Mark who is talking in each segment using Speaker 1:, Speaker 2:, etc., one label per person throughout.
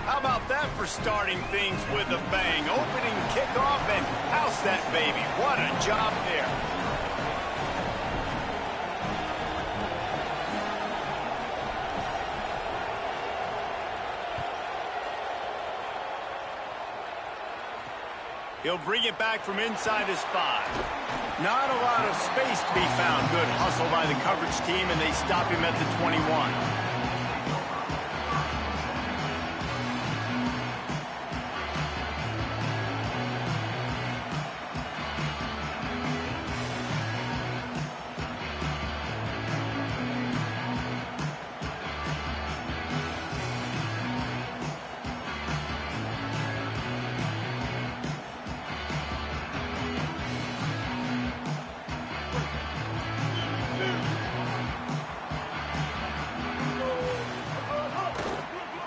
Speaker 1: How about that for starting things with a bang? Opening kickoff and house that baby. What a job there. He'll bring it back from inside his 5. Not a lot of space to be found. Good hustle by the coverage team, and they stop him at the 21.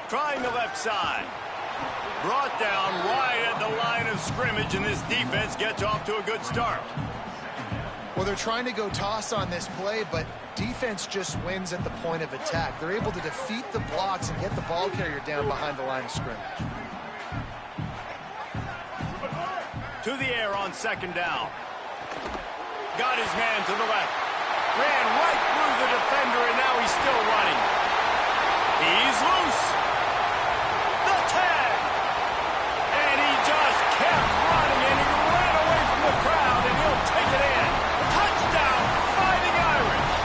Speaker 1: Trying the left side. Brought down right at the line of scrimmage, and this defense gets off to a good start.
Speaker 2: Well, they're trying to go toss on this play, but defense just wins at the point of attack. They're able to defeat the blocks and get the ball carrier down behind the line of scrimmage.
Speaker 1: To the air on second down. Got his man to the left. Ran right through the defender, and now he's still running. He's loose. The tag. And he just kept running, and he ran away from the crowd, and he'll take it in. Touchdown, Fighting Irish.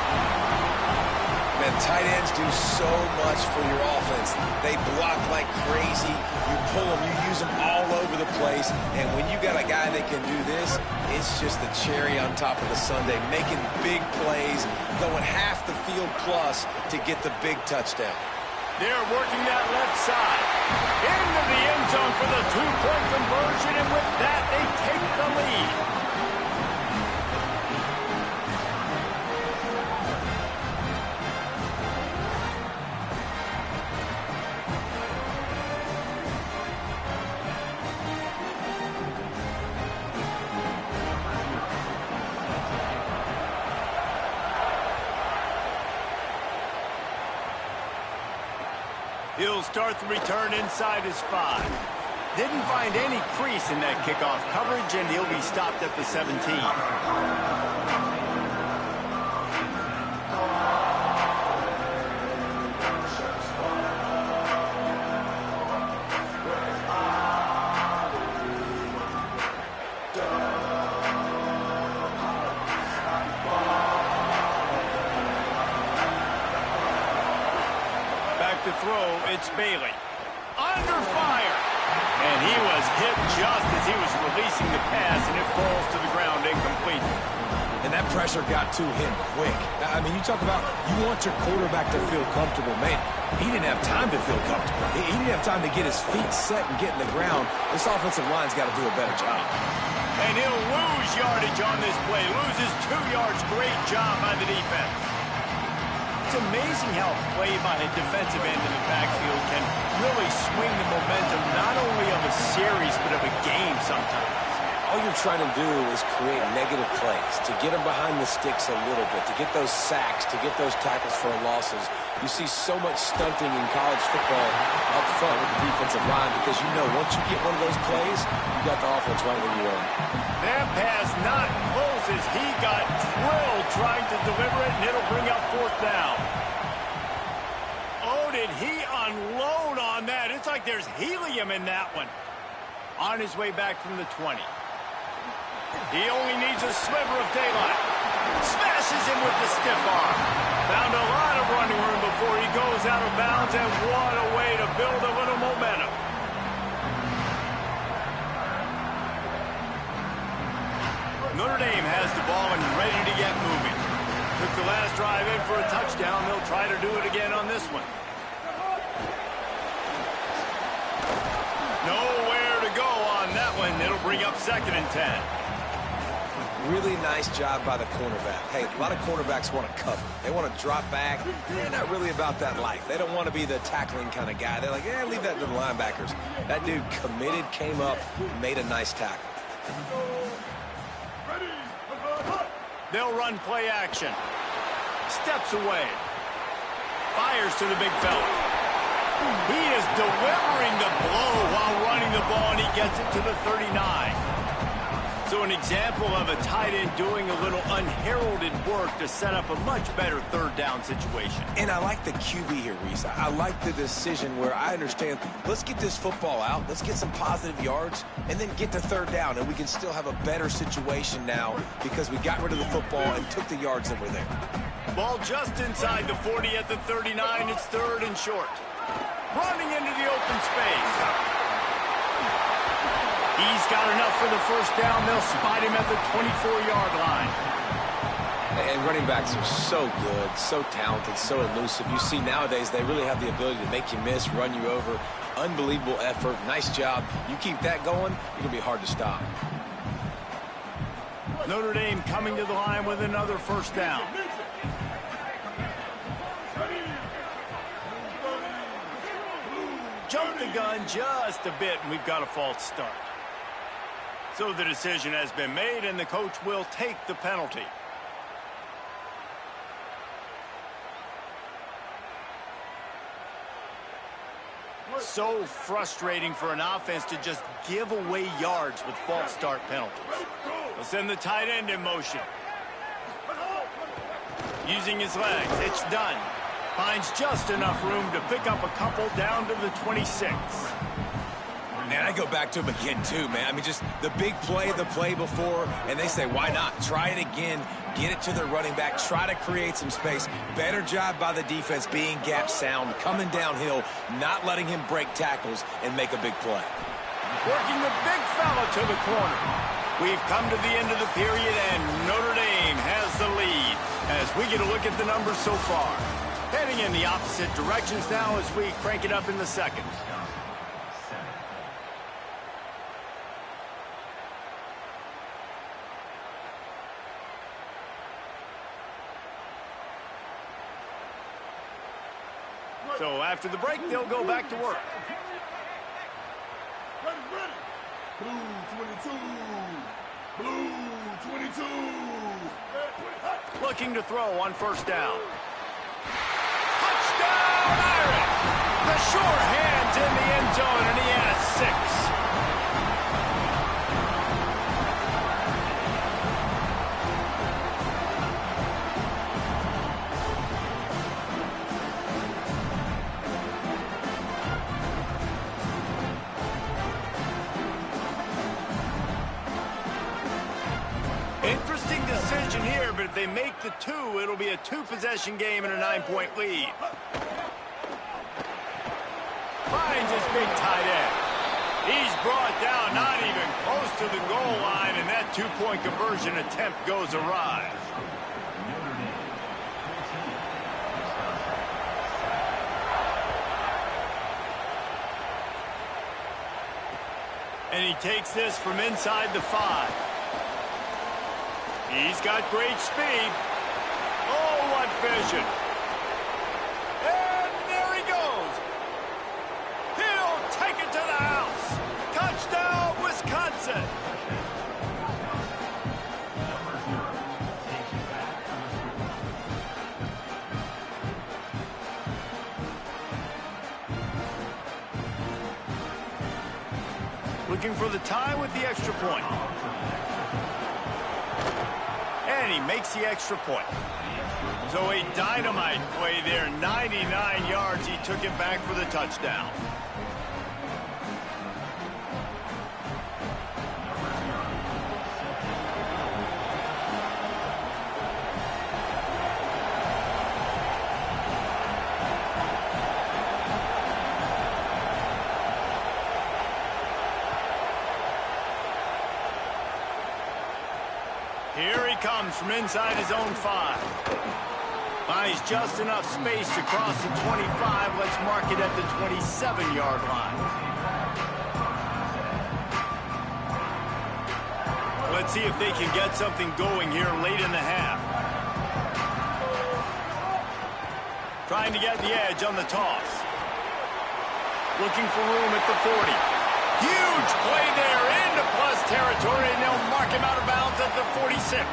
Speaker 3: Man, tight ends do so much for your offense. They block like crazy. You pull them, you use them all over the place. And when you got a guy that can do this, it's just the cherry on top of the sundae, making big plays, going half the field plus to get the big touchdown.
Speaker 1: They're working that left side. Into the end zone for the two-point conversion, and with that, they take the lead. He'll start the return inside his 5. Didn't find any crease in that kickoff coverage, and he'll be stopped at the 17. To throw, it's Bailey. Under fire. And he was hit just as he was releasing the pass, and it falls to the ground incomplete.
Speaker 3: And that pressure got to him quick. I mean, you talk about you want your quarterback to feel comfortable. Man, he didn't have time to feel comfortable. He didn't have time to get his feet set and get in the ground. This offensive line's got to do a better job.
Speaker 1: And he'll lose yardage on this play. Loses 2 yards. Great job by the defense. It's amazing how a play by a defensive end in the backfield can really swing the momentum not only of a series but of a game sometimes.
Speaker 3: All you're trying to do is create negative plays, to get them behind the sticks a little bit, to get those sacks, to get those tackles for losses. You see so much stunting in college football up front with the defensive line because you know once you get one of those plays, you got the offense right where you want it.
Speaker 1: That pass not close as he got drilled trying to deliver it, and it'll bring up 4th down. Oh, did he unload on that? It's like there's helium in that one. On his way back from the 20. He only needs a sliver of daylight. Smashes him with the stiff arm. Found a lot of running room before he goes out of bounds, and what a way to build a little momentum. Notre Dame has the ball and ready to get moving. Took the last drive in for a touchdown. They'll try to do it again on this one. Nowhere to go on that one. It'll bring up 2nd and 10.
Speaker 3: Really nice job by the cornerback. Hey, a lot of cornerbacks want to cover. They want to drop back. They're not really about that life. They don't want to be the tackling kind of guy. They're like, yeah, leave that to the linebackers. That dude committed, came up, made a nice tackle.
Speaker 1: They'll run play action. Steps away. Fires to the big fella. He is delivering the blow while running the ball, and he gets it to the 39. So an example of a tight end doing a little unheralded work to set up a much better third down situation.
Speaker 3: And I like the QB here, Reese. I like the decision where I understand, let's get this football out, let's get some positive yards, and then get to third down, and we can still have a better situation now because we got rid of the football and took the yards that were there.
Speaker 1: Ball just inside the 40 at the 39. It's third and short. Running into the open space. He's got enough for the first down. They'll spot him at the 24-yard line.
Speaker 3: And running backs are so good, so talented, so elusive. You see nowadays they really have the ability to make you miss, run you over. Unbelievable effort. Nice job. You keep that going, it's going to be hard to stop.
Speaker 1: Notre Dame coming to the line with another first down. Jump the gun just a bit, and we've got a false start. So the decision has been made, and the coach will take the penalty. So frustrating for an offense to just give away yards with false start penalties. They'll send the tight end in motion. Using his legs, it's done. Finds just enough room to pick up a couple down to the 26.
Speaker 3: Man, I go back to him again, too, man. I mean, just the big play, the play before, and they say, why not? Try it again, get it to their running back, try to create some space. Better job by the defense being gap sound, coming downhill, not letting him break tackles and make a big play.
Speaker 1: Working the big fella to the corner. We've come to the end of the period, and Notre Dame has the lead as we get a look at the numbers so far. Heading in the opposite directions now as we crank it up in the second. So after the break, they'll go back to work.
Speaker 4: Blue 22.
Speaker 1: Looking to throw on first down. Touchdown, Irish! The short hands in the end zone, and he has 6. Interesting decision here, but if they make the 2, it'll be a 2-possession game and a 9-point lead. Finds his big tight end. He's brought down, not even close to the goal line, and that 2-point conversion attempt goes awry. And he takes this from inside the 5. He's got great speed. Oh, what vision. And there he goes. He'll take it to the house. Touchdown, Wisconsin. Looking for the tie with the extra point. And he makes the extra point. So a dynamite play there, 99 yards. He took it back for the touchdown. Here he comes from inside his own 5. Finds just enough space to cross the 25. Let's mark it at the 27-yard line. Let's see if they can get something going here late in the half. Trying to get the edge on the toss. Looking for room at the 40. Huge play there into plus territory, and they'll mark him out of bounds at the 46.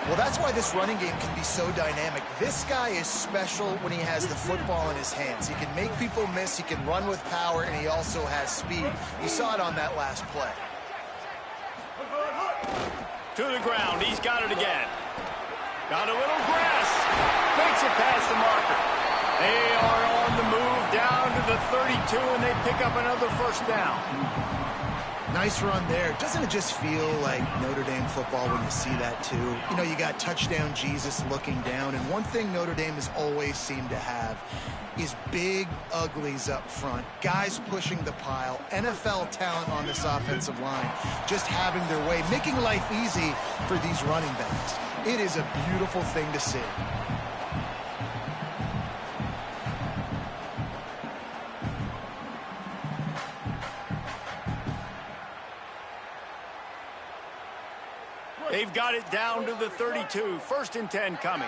Speaker 2: Well, that's why this running game can be so dynamic. This guy is special when he has the football in his hands. He can make people miss, he can run with power, and he also has speed. You saw it on that last play.
Speaker 1: To the ground, he's got it again. Got a little grass. Makes it past the marker. They are on the move down to the 32, and they pick up another first down.
Speaker 2: Nice run there. Doesn't it just feel like Notre Dame football when you see that too? You know, you got touchdown Jesus looking down, and one thing Notre Dame has always seemed to have is big uglies up front, guys pushing the pile, NFL talent on this offensive line, just having their way, making life easy for these running backs. It is a beautiful thing to see.
Speaker 1: They've got it down to the 32. 1st and 10 coming.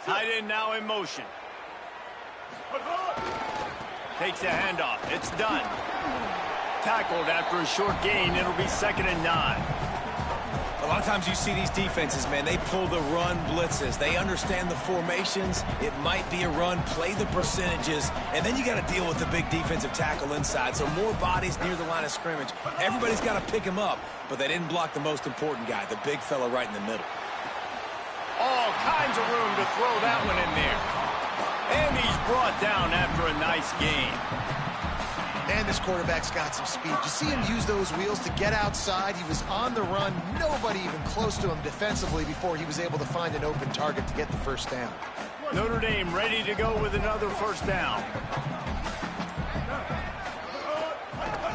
Speaker 1: Tight end now in motion. Takes the handoff. It's done. Tackled after a short gain. It'll be 2nd and 9.
Speaker 3: A lot of times you see these defenses, man, they pull the run blitzes. They understand the formations. It might be a run, play the percentages, and then you got to deal with the big defensive tackle inside. So more bodies near the line of scrimmage. Everybody's got to pick him up, but they didn't block the most important guy, the big fella right in the middle.
Speaker 1: All kinds of room to throw that one in there. And he's brought down after a nice gain.
Speaker 2: Man, this quarterback's got some speed. You see him use those wheels to get outside. He was on the run. Nobody even close to him defensively before he was able to find an open target to get the first down.
Speaker 1: Notre Dame ready to go with another first down.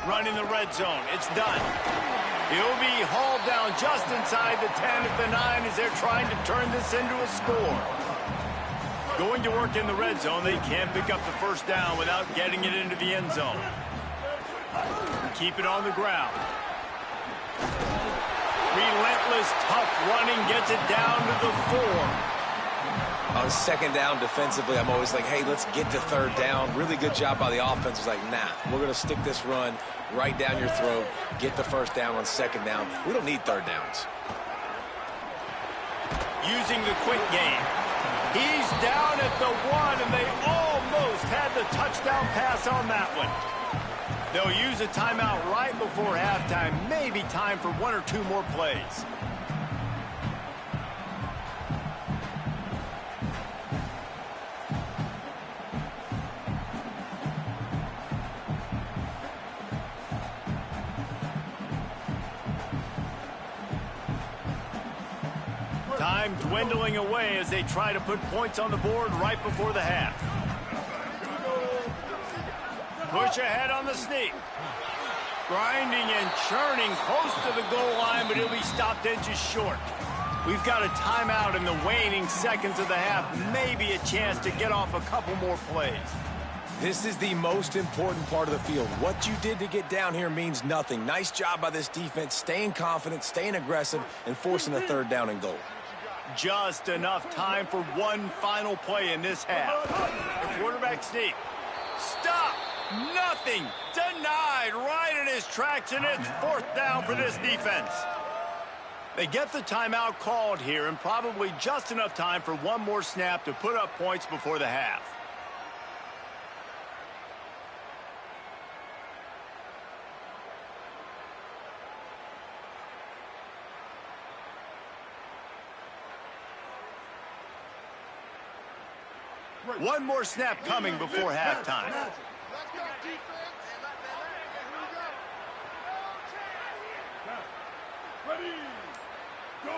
Speaker 1: Running the red zone. It's done. He'll be hauled down just inside the 10 at the 9 as they're trying to turn this into a score. Going to work in the red zone. They can't pick up the first down without getting it into the end zone. Keep it on the ground. Relentless, tough running gets it down to the 4.
Speaker 3: On 2nd down defensively, I'm always like, hey, let's get to 3rd down. Really good job by the offense. It's like, nah, we're going to stick this run right down your throat, get the first down on 2nd down. We don't need 3rd downs.
Speaker 1: Using the quick game. He's down at the 1, and they almost had the touchdown pass on that one. They'll use a timeout right before halftime. Maybe time for 1 or 2 more plays. Time dwindling away as they try to put points on the board right before the half. Push ahead on the sneak. Grinding and churning close to the goal line, but he'll be stopped inches short. We've got a timeout in the waning seconds of the half. Maybe a chance to get off a couple more plays.
Speaker 3: This is the most important part of the field. What you did to get down here means nothing. Nice job by this defense, staying confident, staying aggressive, and forcing a 3rd down and goal.
Speaker 1: Just enough time for one final play in this half. The quarterback sneak. Stop! Nothing! Denied right in his tracks, and it's 4th down for this defense. They get the timeout called here, and probably just enough time for one more snap to put up points before the half. One more snap coming before halftime.
Speaker 4: Ready, go.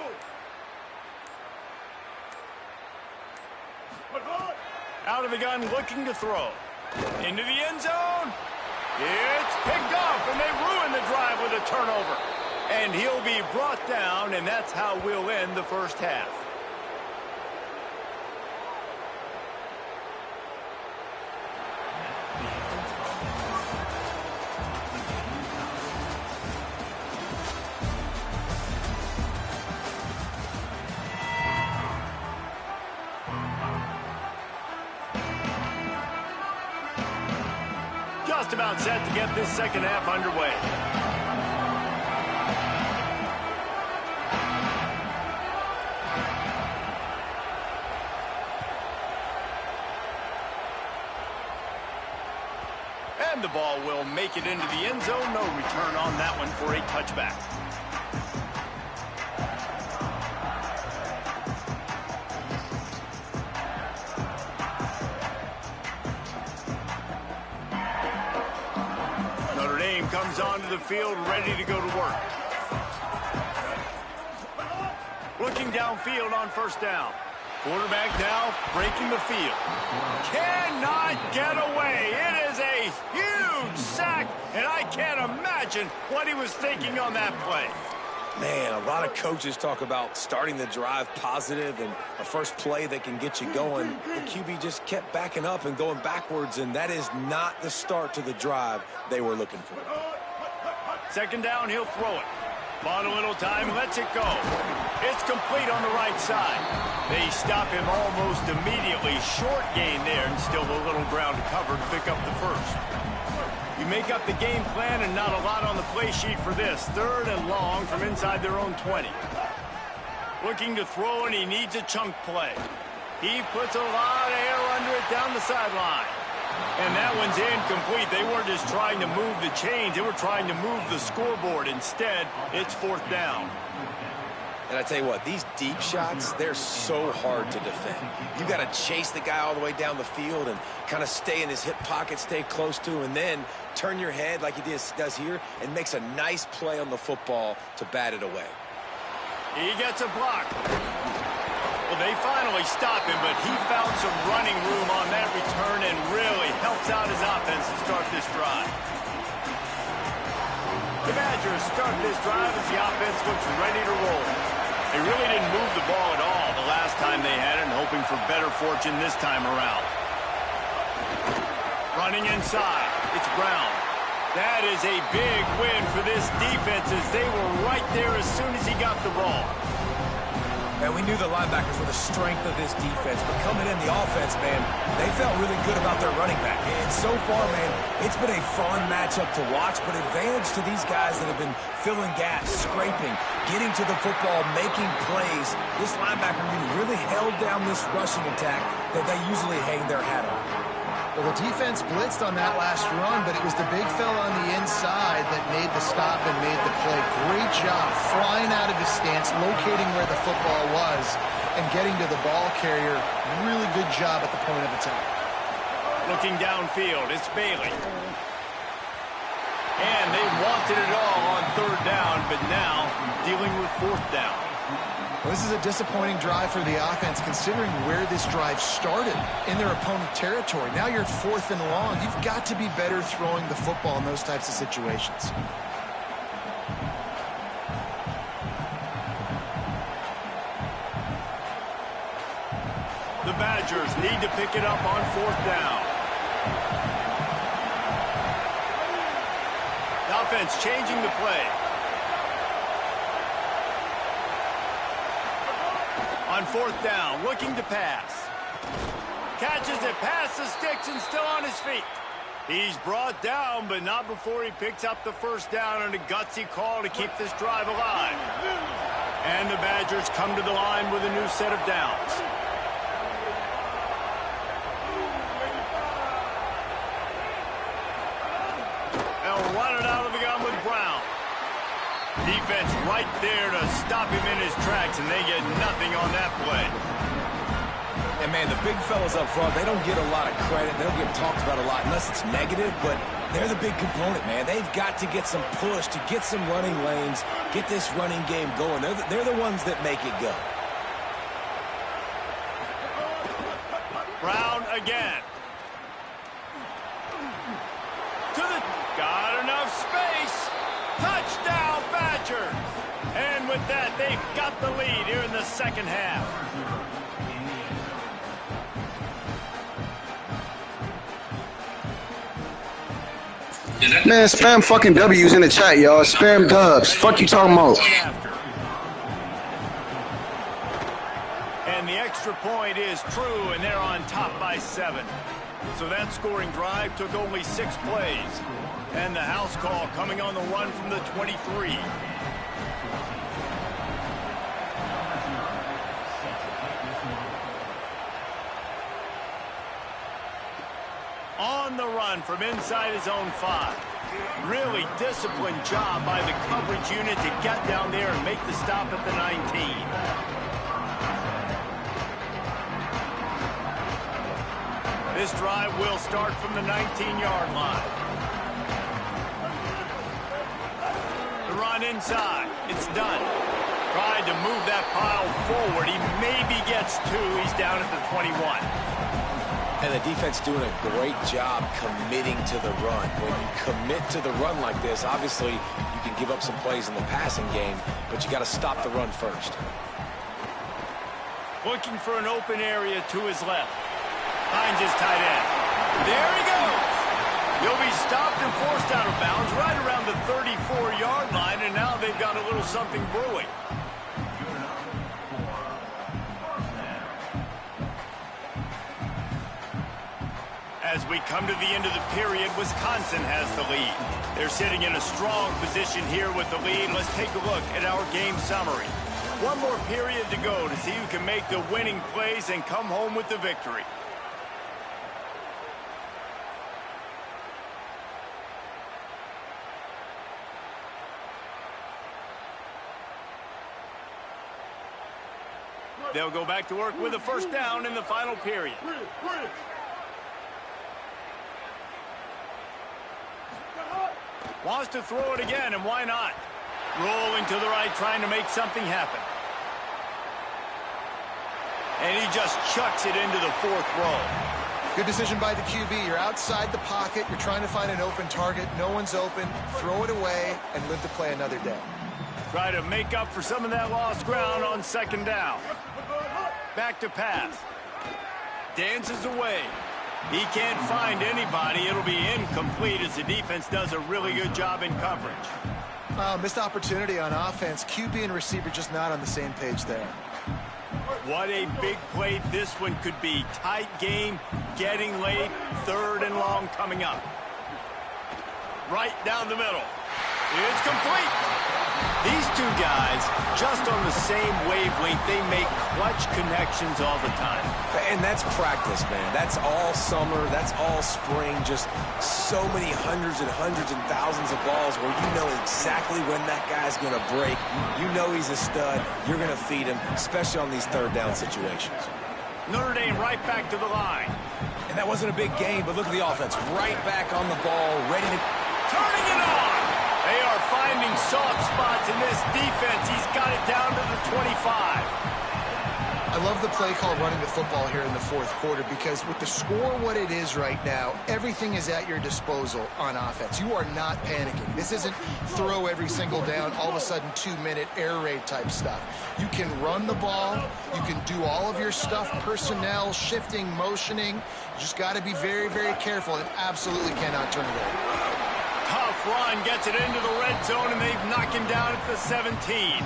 Speaker 1: Out of the gun, looking to throw. Into the end zone. It's picked off, and they ruin the drive with a turnover. And he'll be brought down, and that's how we'll end the first half. Just about set to get this second half underway. And the ball will make it into the end zone. No return on that one for a touchback. Notre Dame comes onto the field ready to go to work. Looking downfield on first down. Quarterback now breaking the field. Cannot get away. It is a huge sack, and I can't imagine what he was thinking on that play.
Speaker 3: Man, a lot of coaches talk about starting the drive positive and a first play that can get you going. The QB just kept backing up and going backwards, and that is not the start to the drive they were looking for.
Speaker 1: Second down, he'll throw it. Bought a little time, lets it go. It's complete on the right side. They stop him almost immediately. Short gain there, and still a little ground to cover to pick up the first. You make up the game plan, and not a lot on the play sheet for this. Third and long from inside their own 20. Looking to throw, and he needs a chunk play. He puts a lot of air under it down the sideline. And that one's incomplete. They weren't just trying to move the chains. They were trying to move the scoreboard. Instead, it's fourth down.
Speaker 3: And I tell you what, these deep shots, they're so hard to defend. You got to chase the guy all the way down the field and kind of stay in his hip pocket, stay close to him, and then turn your head like he does here and makes a nice play on the football to bat it away.
Speaker 1: He gets a block. Well, they finally stop him, but he found some running room on that return and really helps out his offense to start this drive. The Badgers start this drive as the offense looks ready to roll. They really didn't move the ball at all the last time they had it, and hoping for better fortune this time around. Running inside, it's Brown. That is a big win for this defense as they were right there as soon as he got the ball.
Speaker 3: And we knew the linebackers were the strength of this defense, but coming in the offense, man, they felt really good about their running back. And so far, man, it's been a fun matchup to watch, but advantage to these guys that have been filling gaps, scraping, getting to the football, making plays. This linebacker really held down this rushing attack that they usually hang their hat on.
Speaker 2: Well, the defense blitzed on that last run, but it was the big fella on the inside that made the stop and made the play. Great job flying out of his stance, locating where the football was, and getting to the ball carrier. Really good job at the point of attack.
Speaker 1: Looking downfield, it's Bailey. And they wanted it all on third down, but now dealing with fourth down.
Speaker 2: Well, this is a disappointing drive for the offense, considering where this drive started in their opponent territory. Now you're at fourth and long. You've got to be better throwing the football in those types of situations.
Speaker 1: The Badgers need to pick it up on fourth down. The offense changing the play. On fourth down, looking to pass. Catches it past the sticks and still on his feet. He's brought down, but not before he picks up the first down and a gutsy call to keep this drive alive. And the Badgers come to the line with a new set of downs. They'll run it out of the gun with Brown. Defense right there to stop him in his tracks, and they get nothing on that play.
Speaker 3: And, man, the big fellas up front, they don't get a lot of credit. They don't get talked about a lot unless it's negative, but they're the big component, man. They've got to get some push, to get some running lanes, get this running game going. They're the ones that make it go.
Speaker 1: Brown again. Got enough space. Touchdown, Badgers. And with that, they've got the lead here in the second half.
Speaker 5: Man, spam fucking W's in the chat, y'all. Spam dubs. Fuck you talking about?
Speaker 1: And the extra point is true, and they're on top by 7. So that scoring drive took only 6 plays. And the house call coming on the run from the 23. On the run from inside his own 5. Really disciplined job by the coverage unit to get down there and make the stop at the 19. This drive will start from the 19-yard line. The run inside. It's done. Tried to move that pile forward. He maybe gets 2. He's down at the 21.
Speaker 3: And the defense doing a great job committing to the run. When you commit to the run like this, obviously you can give up some plays in the passing game, but you got to stop the run first.
Speaker 1: Looking for an open area to his left. Finds his tight end. There he goes. He'll be stopped and forced out of bounds right around the 34-yard line, and now they've got a little something brewing. As we come to the end of the period, Wisconsin has the lead. They're sitting in a strong position here with the lead. Let's take a look at our game summary. One more period to go to see who can make the winning plays and come home with the victory. They'll go back to work with a first down in the final period. Wants to throw it again, and why not? Rolling to the right, trying to make something happen. And he just chucks it into the 4th row.
Speaker 2: Good decision by the QB. You're outside the pocket. You're trying to find an open target. No one's open. Throw it away and live to play another day.
Speaker 1: Try to make up for some of that lost ground on 2nd down. Back to pass. Dances away. He can't find anybody. It'll be incomplete as the defense does a really good job in coverage.
Speaker 2: Missed opportunity on offense. QB and receiver just not on the same page there.
Speaker 1: What a big play this one could be. Tight game, getting late, 3rd and long coming up. Right down the middle. It's complete. These two guys, just on the same wavelength, they make clutch connections all the time.
Speaker 3: And that's practice, man. That's all summer. That's all spring. Just so many hundreds and thousands of balls where you know exactly when that guy's going to break. You know he's a stud. You're going to feed him, especially on these 3rd down situations.
Speaker 1: Notre Dame right back to the line.
Speaker 3: And that wasn't a big game, but look at the offense. Right back on the ball, ready to...
Speaker 1: Turning it on! They are finding soft spots in this defense. He's got it down to the 25.
Speaker 2: I love the play call running the football here in the 4th quarter because with the score what it is right now, everything is at your disposal on offense. You are not panicking. This isn't throw every single down, all of a sudden 2-minute air raid type stuff. You can run the ball. You can do all of your stuff, personnel, shifting, motioning. You just got to be very, very careful and absolutely cannot turn it over.
Speaker 1: Tough run, gets it into the red zone, and they've knocked him down at the 17.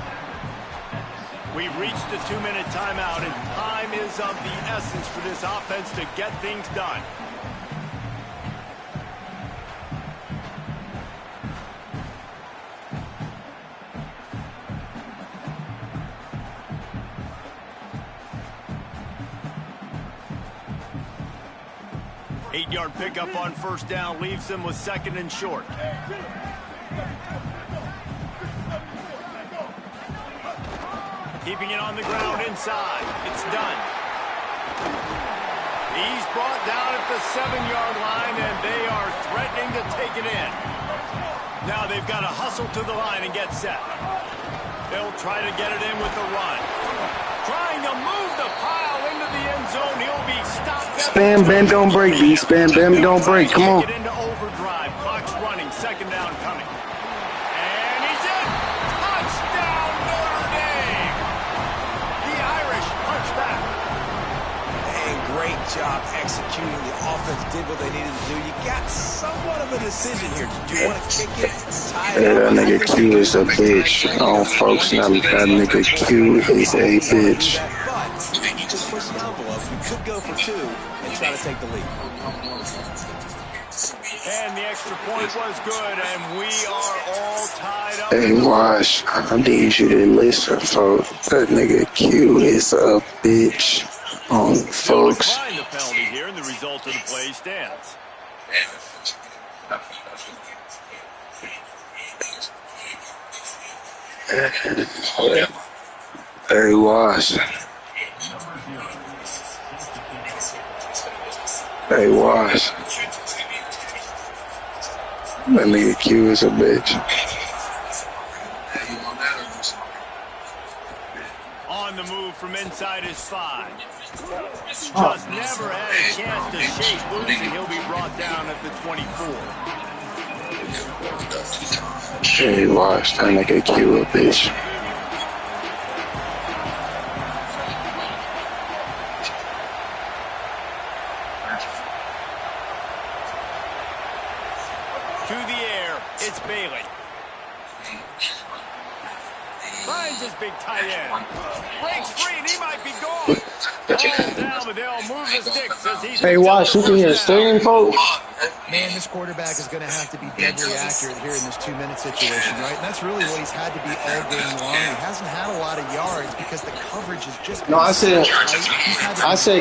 Speaker 1: We've reached the 2-minute timeout, and time is of the essence for this offense to get things done. Eight-yard pickup on 1st down leaves them with 2nd and short. Keeping it on the ground inside. It's done. He's brought down at the 7-yard line, and they are threatening to take it in. Now they've got to hustle to the line and get set. They'll try to get it in with the run. Trying to move the pile into the end zone. He'll be stopped.
Speaker 5: Spam, bend, don't break, B. Spam, bend, don't break. Come on.
Speaker 1: Get into overdrive. Clock's running. 2nd down coming. And he's in. Touchdown, Notre Dame. The Irish punch back.
Speaker 3: And great job executing. The offense did what they needed to do. You got somewhat of a decision here. Do you want to kick it?
Speaker 5: That nigga Q is a bitch. Oh, folks, now that nigga Q is a bitch.
Speaker 3: Just push the envelope. You could go for 2 and try to take the lead.
Speaker 1: And the extra point was good, and we are all tied up.
Speaker 5: Hey, Wash, I need you to listen, folks. That nigga Q is a bitch. Folks.
Speaker 1: The penalty here, and the result of the play stands.
Speaker 5: Hey, Wash. Hey, Wash. That nigga Q is a bitch.
Speaker 1: On the move from inside his 5. Just never had a chance to shake loose, and he'll be brought down at the 24.
Speaker 5: Hey, Wash. That nigga Q a bitch.
Speaker 1: To the air, it's Bailey. Finds his big tight end. Breaks free, and he might be gone. Ball down, but they'll move the sticks as he...
Speaker 6: Hey, Wash, you can hear singing, folks?
Speaker 2: Man, this quarterback is going to have to be deadly accurate here in this 2-minute situation, right? And that's really what he's had to be all game long. He hasn't had a lot of yards because the coverage has just been...
Speaker 6: No, I said,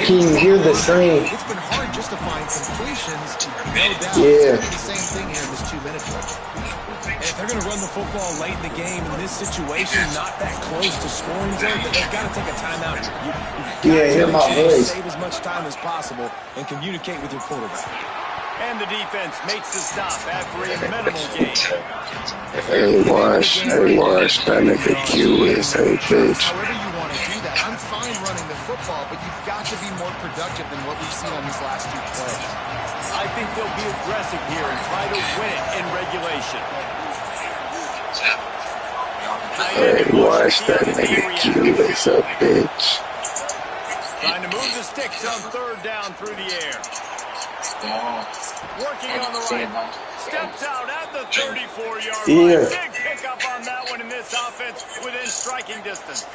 Speaker 6: can you hear the singing?
Speaker 2: It's been hard just to find completions, no doubt.
Speaker 6: Yeah.
Speaker 2: It's going to be the same thing here in this 2-minute stretch.
Speaker 3: And if they're going to run the football late in the game in this situation, not that close to scoring zone, they've got to take a timeout.
Speaker 6: Hear my voice.
Speaker 3: Save as much time as possible and communicate with your quarterback.
Speaker 1: And the defense makes the stop after a minimal gain.
Speaker 5: Hey, Wash. Hey, Wash. That nigga Q is a bitch.
Speaker 2: However you want to do that, I'm fine running the football, but you've got to be more productive than what we've seen on these last 2 plays.
Speaker 1: I think they'll be aggressive here and try to win it in regulation.
Speaker 5: Hey, Wash. That nigga Q is a bitch.
Speaker 1: Trying to move the sticks on 3rd down through the air. Working on the right. Steps out at the 34-yard line. Big pickup on that one in this offense within striking distance.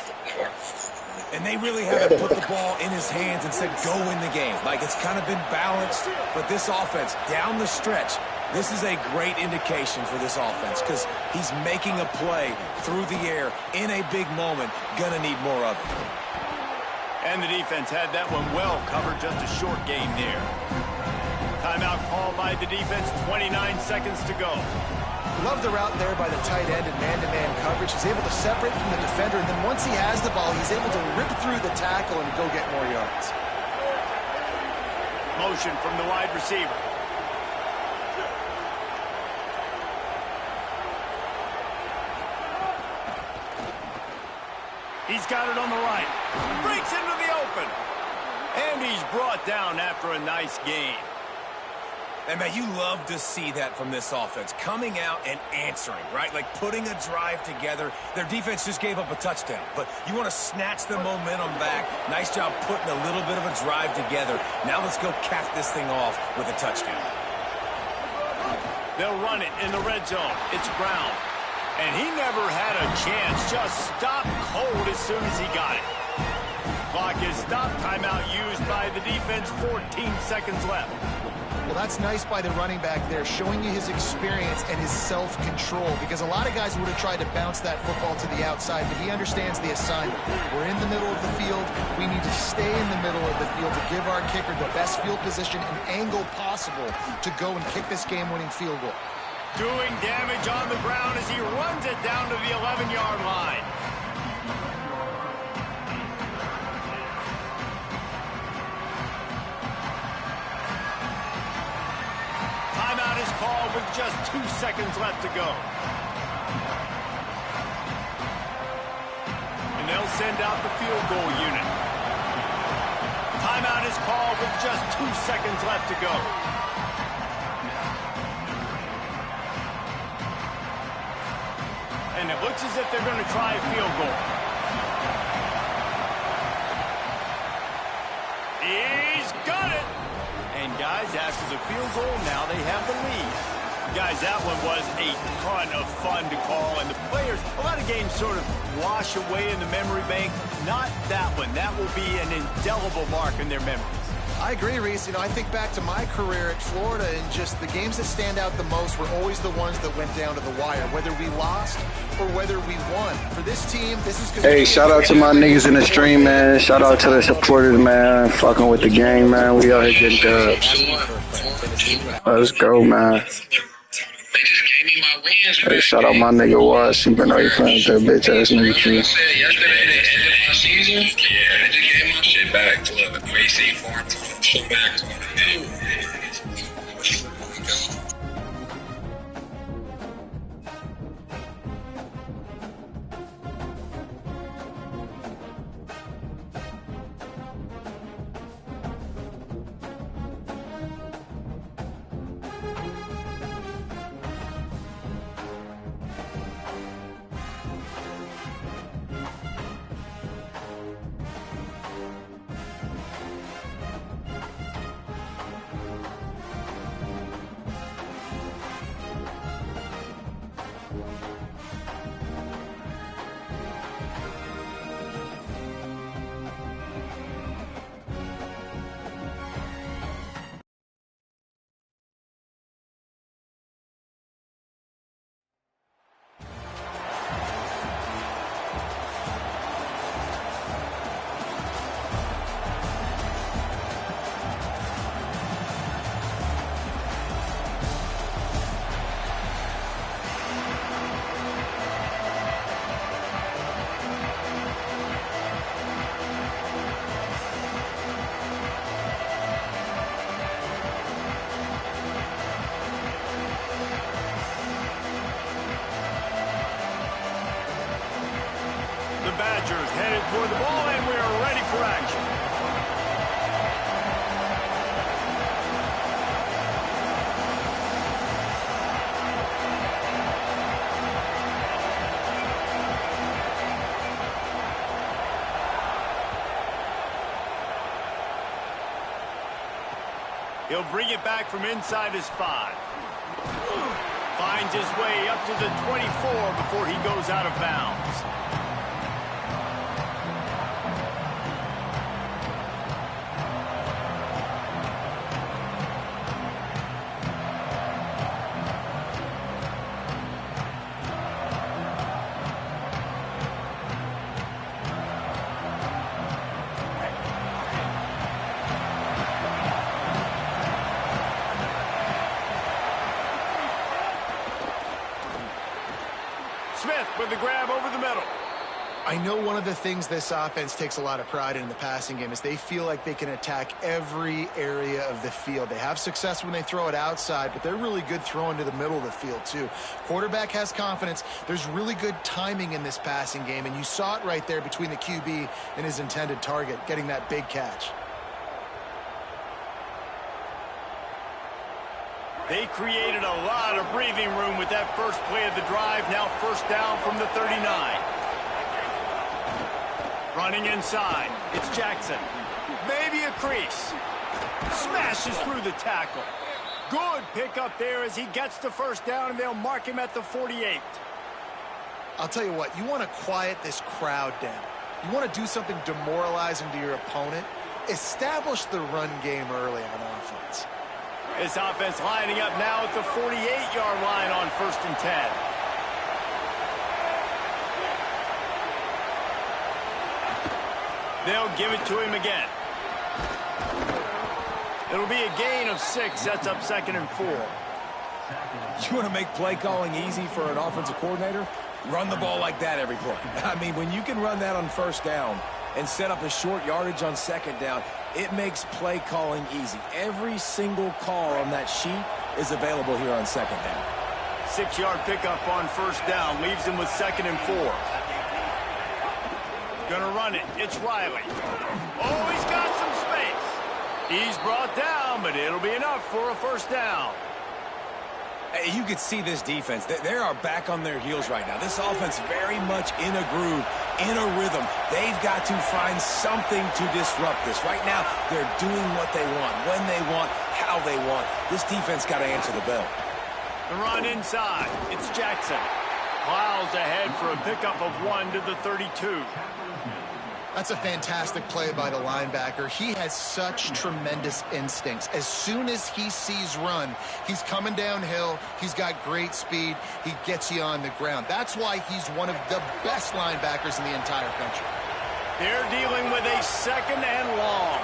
Speaker 3: And they really haven't put the ball in his hands and said, go win the game. Like, it's kind of been balanced. But this offense, down the stretch, this is a great indication for this offense because he's making a play through the air in a big moment. Gonna need more of it.
Speaker 1: And the defense had that one well covered. Just a short gain there. Timeout called by the defense. 29 seconds to go.
Speaker 2: Love the route there by the tight end and man-to-man coverage. He's able to separate from the defender, and then once he has the ball, he's able to rip through the tackle and go get more yards.
Speaker 1: Motion from the wide receiver. He's got it on the right. Breaks into the open. And he's brought down after a nice gain.
Speaker 3: And, man, you love to see that from this offense. Coming out and answering, right? Like putting a drive together. Their defense just gave up a touchdown. But you want to snatch the momentum back. Nice job putting a little bit of a drive together. Now let's go cap this thing off with a touchdown.
Speaker 1: They'll run it in the red zone. It's Brown. And he never had a chance. Just stopped cold as soon as he got it. Clock is stopped. Timeout used by the defense. 14 seconds left.
Speaker 2: Well, that's nice by the running back there, showing you his experience and his self-control, because a lot of guys would have tried to bounce that football to the outside, but he understands the assignment. We're in the middle of the field. We need to stay in the middle of the field to give our kicker the best field position and angle possible to go and kick this game-winning field goal.
Speaker 1: Doing damage on the ground as he runs it down to the 11-yard line. Timeout is called with just 2 seconds left to go. And they'll send out the field goal unit. Timeout is called with just 2 seconds left to go. And it looks as if they're going to try a field goal. He's got it! And guys, after the field goal, now they have the lead. Guys, that one was a ton of fun to call, and the players, a lot of games sort of wash away in the memory bank. Not that one. That will be an indelible mark in their memories.
Speaker 2: I agree, Reese. You know, I think back to my career at Florida, and just the games that stand out the most were always the ones that went down to the wire, whether we lost or whether we won. For this team, this is because...
Speaker 5: Hey, shout out to my niggas in the stream, man. Shout out to the supporters, man. Fucking with the game, man. We out here getting dubs. Let's go, man.
Speaker 7: They just gave me my wins.
Speaker 5: Hey, shout out my nigga Wash, even though he playing with that bitch ass nigga
Speaker 7: Like I said yesterday, the end of my season, yeah, they just gave my shit back to a crazy farm shit back to a
Speaker 1: Badgers headed toward the ball, and we are ready for action. He'll bring it back from inside his 5. Finds his way up to the 24 before he goes out of bounds. Smith with the grab over the middle.
Speaker 2: I know one of the things this offense takes a lot of pride in the passing game is they feel like they can attack every area of the field. They have success when they throw it outside, but they're really good throwing to the middle of the field too. Quarterback has confidence. There's really good timing in this passing game, and you saw it right there between the QB and his intended target, getting that big catch.
Speaker 1: They created a lot of breathing room with that first play of the drive. Now first down from the 39. Running inside. It's Jackson. Maybe a crease. Smashes through the tackle. Good pickup there as he gets the first down, and they'll mark him at the 48.
Speaker 2: I'll tell you what, you want to quiet this crowd down. You want to do something demoralizing to your opponent. Establish the run game early on offense.
Speaker 1: This offense lining up now at the 48-yard line on 1st and 10. They'll give it to him again. It'll be a gain of 6. Sets up 2nd and 4.
Speaker 3: You want to make play calling easy for an offensive coordinator? Run the ball like that every play. I mean, when you can run that on 1st down and set up a short yardage on 2nd down, it makes play calling easy. Every single call on that sheet is available here on 2nd down.
Speaker 1: 6-yard pickup on 1st down. Leaves him with 2nd and 4. Gonna run it. It's Riley. Oh, he's got some space. He's brought down, but it'll be enough for a 1st down.
Speaker 3: Hey, you can see this defense. They are back on their heels right now. This offense very much in a groove, in a rhythm. They've got to find something to disrupt this. Right now, they're doing what they want, when they want, how they want. This defense got to answer the bell.
Speaker 1: The run inside. It's Jackson. Plows ahead for a pickup of 1 to the 32.
Speaker 2: That's a fantastic play by the linebacker. He has such tremendous instincts. As soon as he sees run, he's coming downhill. He's got great speed. He gets you on the ground. That's why he's one of the best linebackers in the entire country.
Speaker 1: They're dealing with a 2nd and long.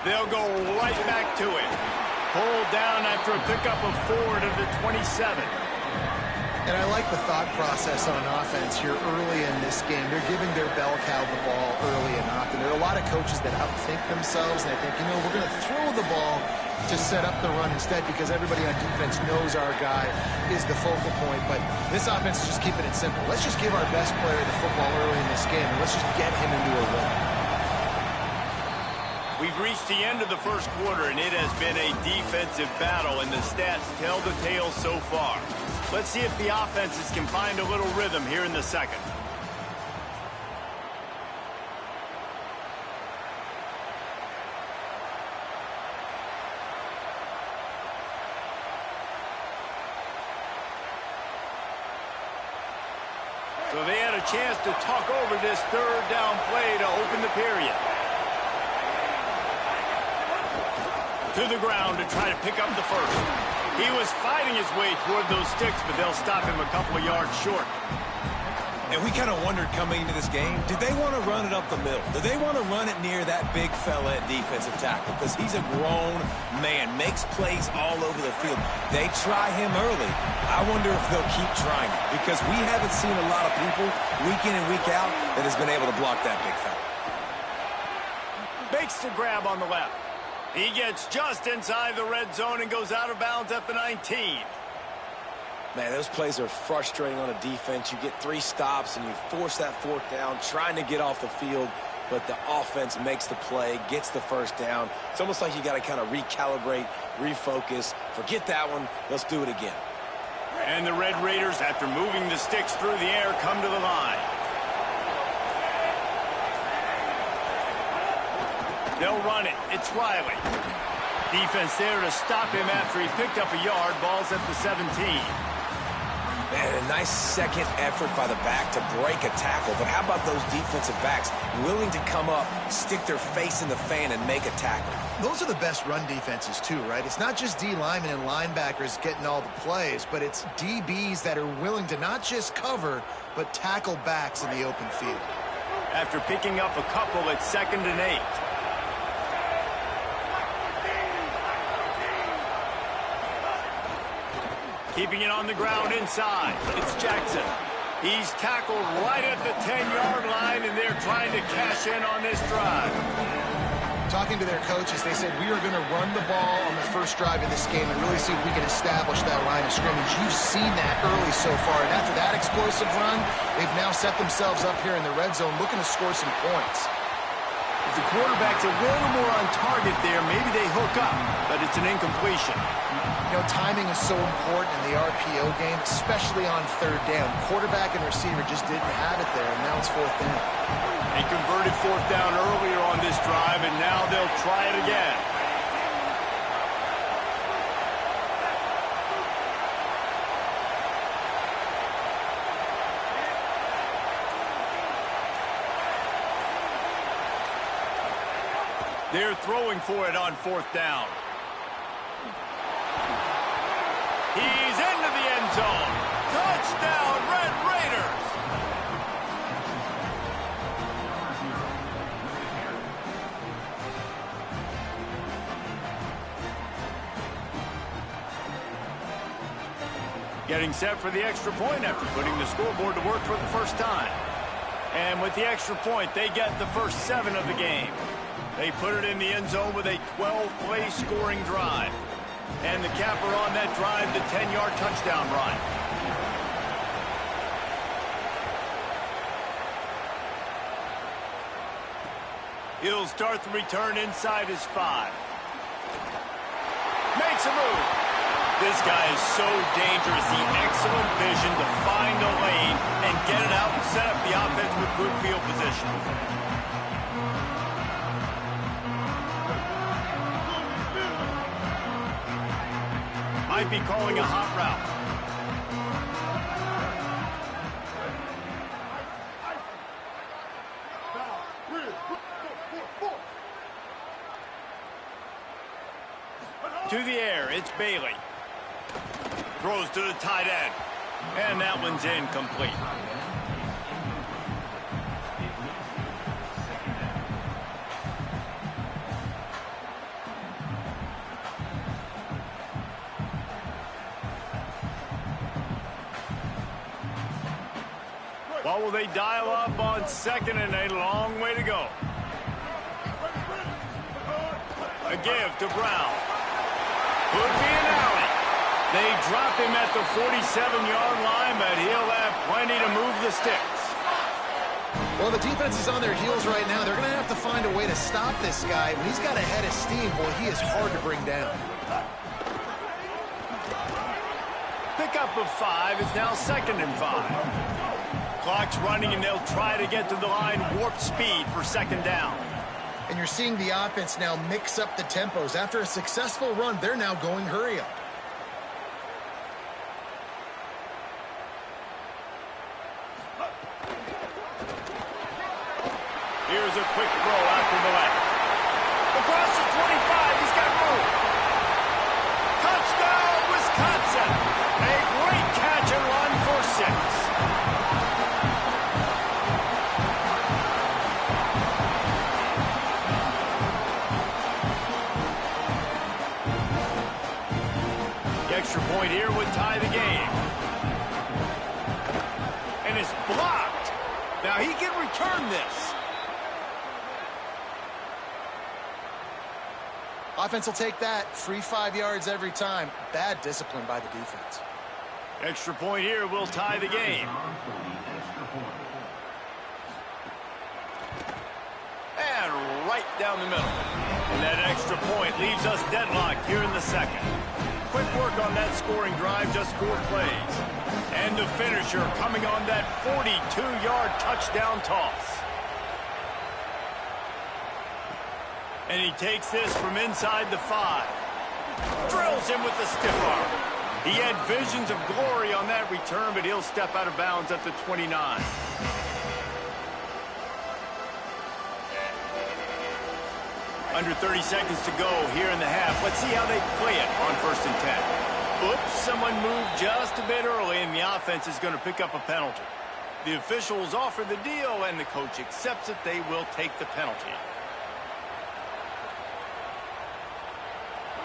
Speaker 1: They'll go right back to it. Pulled down after a pickup of 4 to the 27.
Speaker 2: And I like the thought process on offense here early in this game. They're giving their bell cow the ball early and often. There are a lot of coaches that outthink themselves, and they think, we're going to throw the ball to set up the run instead because everybody on defense knows our guy is the focal point. But this offense is just keeping it simple. Let's just give our best player the football early in this game, and let's just get him into a run.
Speaker 1: We've reached the end of the first quarter, and it has been a defensive battle, and the stats tell the tale so far. Let's see if the offenses can find a little rhythm here in the second. So they had a chance to talk over this 3rd down play to open the period. To the ground to try to pick up the first. He was fighting his way toward those sticks, but they'll stop him a couple of yards short.
Speaker 3: And we kind of wondered coming into this game, did they want to run it up the middle? Did they want to run it near that big fella at defensive tackle? Because he's a grown man, makes plays all over the field. They try him early. I wonder if they'll keep trying it, because we haven't seen a lot of people week in and week out that has been able to block that big fella.
Speaker 1: Makes the grab on the left. He gets just inside the red zone and goes out of bounds at the 19.
Speaker 3: Man, those plays are frustrating on a defense. You get 3 stops and you force that 4th down, trying to get off the field, but the offense makes the play, gets the 1st down. It's almost like you got to kind of recalibrate, refocus. Forget that one. Let's do it again.
Speaker 1: And the Red Raiders, after moving the sticks through the air, come to the line. They'll run it. It's Riley. Defense there to stop him after he picked up a yard. Ball's at the 17.
Speaker 3: Man, a nice second effort by the back to break a tackle. But how about those defensive backs willing to come up, stick their face in the fan, and make a tackle?
Speaker 2: Those are the best run defenses too, right? It's not just D linemen and linebackers getting all the plays, but it's DBs that are willing to not just cover, but tackle backs in the open field.
Speaker 1: After picking up a couple, it's 2nd and 8. Keeping it on the ground inside. It's Jackson. He's tackled right at the 10-yard line, and they're trying to cash in on this drive.
Speaker 2: Talking to their coaches, they said, we are going to run the ball on the first drive of this game and really see if we can establish that line of scrimmage. You've seen that early so far, and after that explosive run, they've now set themselves up here in the red zone looking to score some points.
Speaker 1: If the quarterback's a little more on target there, maybe they hook up, but it's an incompletion.
Speaker 2: Timing is so important in the RPO game, especially on 3rd down. Quarterback and receiver just didn't have it there, and now it's 4th down.
Speaker 1: They converted 4th down earlier on this drive, and now they'll try it again. They're throwing for it on 4th down. He's into the end zone. Touchdown, Red Raiders! Getting set for the extra point after putting the scoreboard to work for the first time. And with the extra point, they get the first 7 of the game. They put it in the end zone with a 12-play scoring drive. And the capper on that drive, the 10-yard touchdown run. He'll start the return inside his 5. Makes a move. This guy is so dangerous. The excellent vision to find a lane and get it out and set up the offense with good field position. Might be calling a hot route. To the air, it's Bailey. Throws to the tight end. And that one's incomplete. What will they dial up on 2nd and a long way to go? A give to Brown. Could be an alley. They drop him at the 47-yard line, but he'll have plenty to move the sticks.
Speaker 2: Well, the defense is on their heels right now. They're going to have to find a way to stop this guy. When he's got a head of steam, boy, he is hard to bring down.
Speaker 1: Pickup of 5 is now 2nd and 5. Clock's running, and they'll try to get to the line warp speed for 2nd down.
Speaker 2: And you're seeing the offense now mix up the tempos. After a successful run, they're now going hurry up.
Speaker 1: Here's a quick throw out to the left. Across the 25, he's got room. Touchdown, Wisconsin. A great catch and run for 6. The extra point here would tie the game. And it's blocked. Now he can return this.
Speaker 2: Offense will take that. Free 5 yards every time. Bad discipline by the defense.
Speaker 1: Extra point here will tie the game. And right down the middle. And that extra point leaves us deadlocked here in the 2nd. Quick work on that scoring drive, just 4 plays. And the finisher coming on that 42-yard touchdown toss. And he takes this from inside the 5. Drills him with the stiff arm. He had visions of glory on that return, but he'll step out of bounds at the 29. Under 30 seconds to go here in the half. Let's see how they play it on 1st and 10. Oops, someone moved just a bit early, and the offense is going to pick up a penalty. The officials offer the deal, and the coach accepts it. They will take the penalty.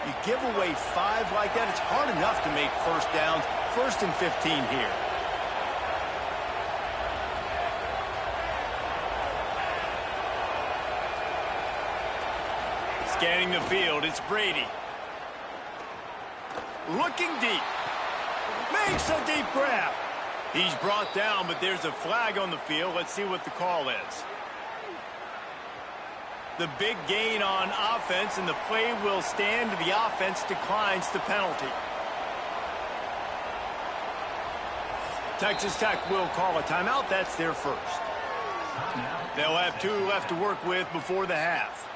Speaker 1: You give away 5 like that, it's hard enough to make 1st downs. 1st and 15 here. Scanning the field, it's Brady. Looking deep. Makes a deep grab. He's brought down, but there's a flag on the field. Let's see what the call is. The big gain on offense, and the play will stand. The offense declines the penalty. Texas Tech will call a timeout. That's their first. They'll have 2 left to work with before the half.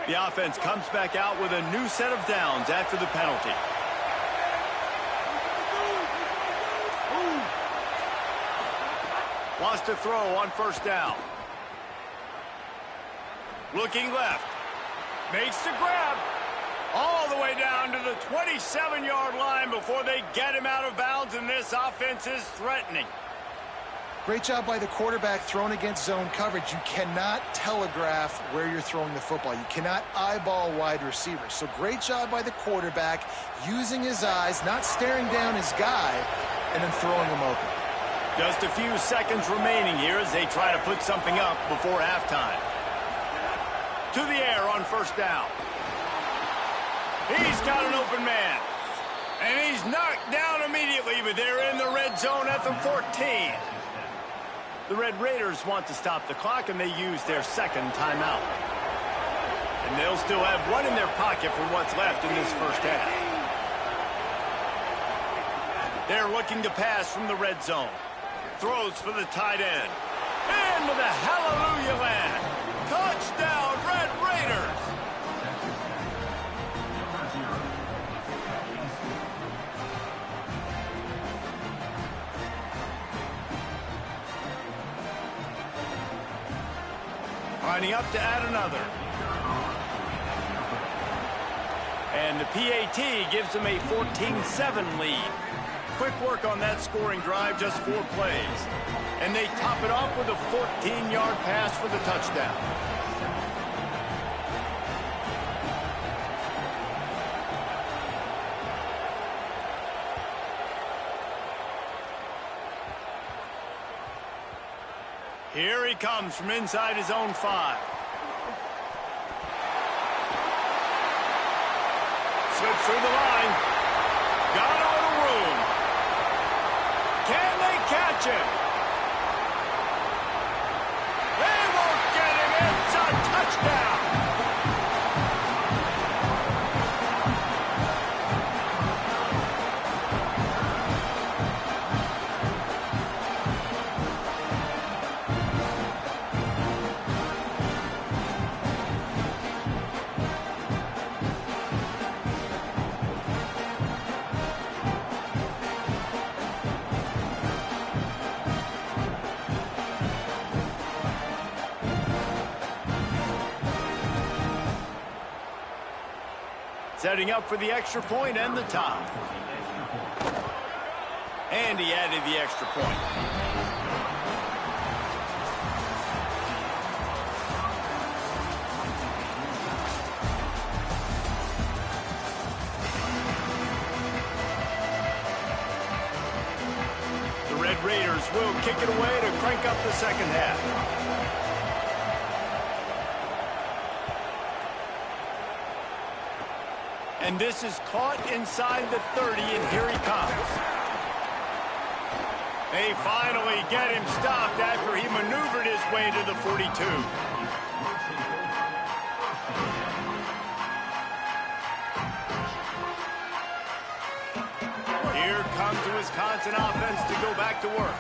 Speaker 1: The offense comes back out with a new set of downs after the penalty. Wants to throw on 1st down. Looking left. Makes the grab. All the way down to the 27-yard line before they get him out of bounds, and this offense is threatening.
Speaker 2: Great job by the quarterback thrown against zone coverage. You cannot telegraph where you're throwing the football. You cannot eyeball wide receivers. So great job by the quarterback using his eyes, not staring down his guy, and then throwing him open.
Speaker 1: Just a few seconds remaining here as they try to put something up before halftime. To the air on 1st down. He's got an open man. And he's knocked down immediately, but they're in the red zone at the 14. The Red Raiders want to stop the clock, and they use their 2nd timeout. And they'll still have 1 in their pocket for what's left in this 1st half. They're looking to pass from the red zone. Throws for the tight end. Into the hallelujah land. Touchdown, Red Raiders! Lining up to add another. And the PAT gives them a 14-7 lead. Quick work on that scoring drive, just 4 plays. And they top it off with a 14-yard pass for the touchdown. Here he comes from inside his own 5. Slips through the line. Got a little room. Can they catch him? They won't get him. It's a touchdown. Setting up for the extra point and the tie. And he added the extra point. The Red Raiders will kick it away to crank up the second half. And this is caught inside the 30, and here he comes. They finally get him stopped after he maneuvered his way to the 42. Here comes the Wisconsin offense to go back to work.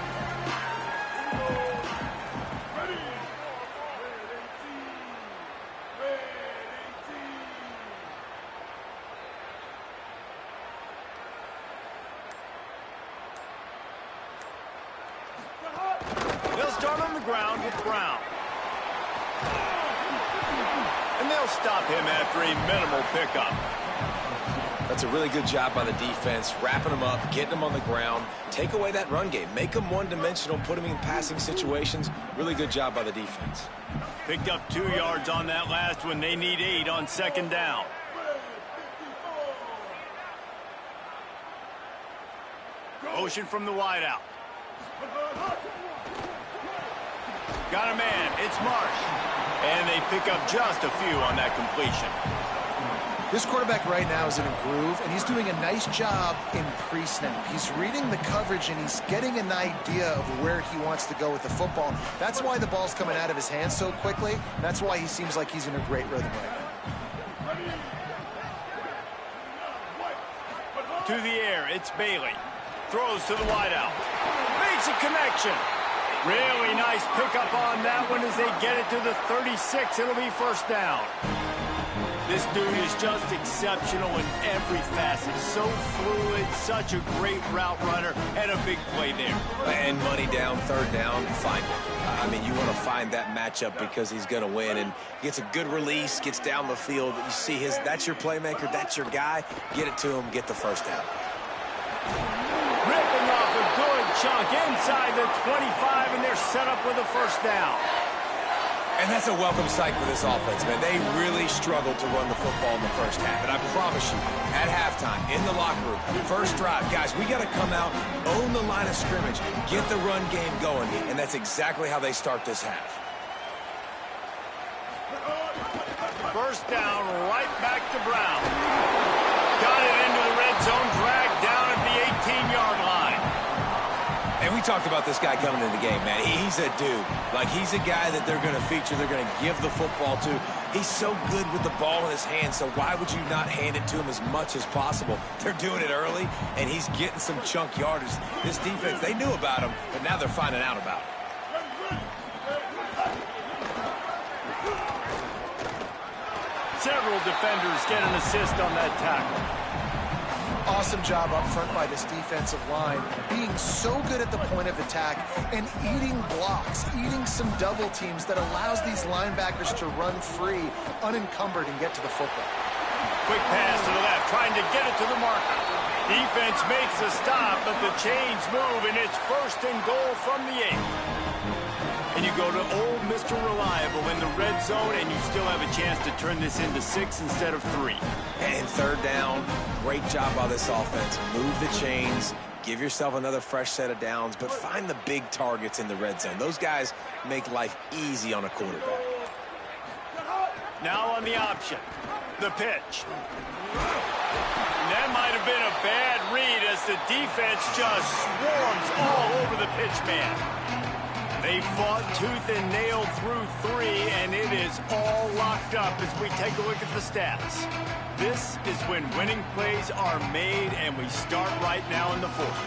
Speaker 1: Start on the ground with Brown. And they'll stop him after a minimal pickup.
Speaker 3: That's a really good job by the defense, wrapping them up, getting them on the ground, take away that run game, make them one-dimensional, put them in passing situations. Really good job by the defense.
Speaker 1: Picked up 2 yards on that last one. They need 8 on second down. Motion from the wideout. Got a man, it's Marsh. And they pick up just a few on that completion.
Speaker 2: This quarterback right now is in a groove, and he's doing a nice job in pre-snap. He's reading the coverage, and he's getting an idea of where he wants to go with the football. That's why the ball's coming out of his hands so quickly. That's why he seems like he's in a great rhythm right now.
Speaker 1: To the air, it's Bailey. Throws to the wideout. Makes a connection. Really nice pickup on that one as they get it to the 36. It'll be first down. This dude is just exceptional in every facet. So fluid, such a great route runner, and a big play there.
Speaker 3: And money down, third down, find it. I mean, you want to find that matchup because he's going to win. And gets a good release, gets down the field. You see that's your playmaker, that's your guy. Get it to him, get the first down.
Speaker 1: Ripping off a good chunk inside the 25, and they're set up with a first down.
Speaker 3: And that's a welcome sight for this offense, man. They really struggled to run the football in the first half. And I promise you, at halftime, in the locker room, first drive, guys, we got to come out, own the line of scrimmage, get the run game going. And that's exactly how they start this half.
Speaker 1: First down, right back to Brown. Got it into the red zone, dragged down at the 18-yard line.
Speaker 3: And we talked about this guy coming into the game, man. He's a dude. Like, he's a guy that they're going to feature, they're going to give the football to. He's so good with the ball in his hands, so why would you not hand it to him as much as possible? They're doing it early, and he's getting some chunk yardage. This defense, they knew about him, but now they're finding out about him.
Speaker 1: Several defenders get an assist on that tackle.
Speaker 2: Awesome job up front by this defensive line, being so good at the point of attack and eating blocks, eating some double teams that allows these linebackers to run free, unencumbered, and get to the football.
Speaker 1: Quick pass to the left, trying to get it to the marker. Defense makes a stop, but the chains move, and it's 1st and goal from the 8. And you go to old Mr. Reliable in the red zone, and you still have a chance to turn this into 6 instead of 3.
Speaker 3: And 3rd down, great job by this offense. Move the chains, give yourself another fresh set of downs, but find the big targets in the red zone. Those guys make life easy on a quarterback.
Speaker 1: Now on the option, the pitch. And that might have been a bad read as the defense just swarms all over the pitch man. They fought tooth and nail through 3, and it is all locked up as we take a look at the stats. This is when winning plays are made, and we start right now in the 4th.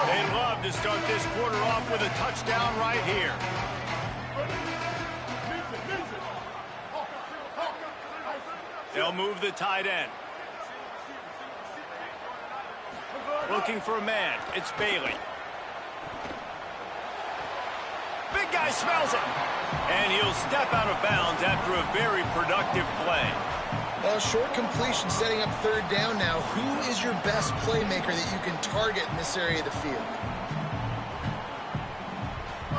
Speaker 1: They'd love to start this quarter off with a touchdown right here. They'll move the tight end. Looking for a man. It's Bailey. Big guy smells it. And he'll step out of bounds after a very productive play.
Speaker 2: Well, short completion setting up 3rd down now. Who is your best playmaker that you can target in this area of the field?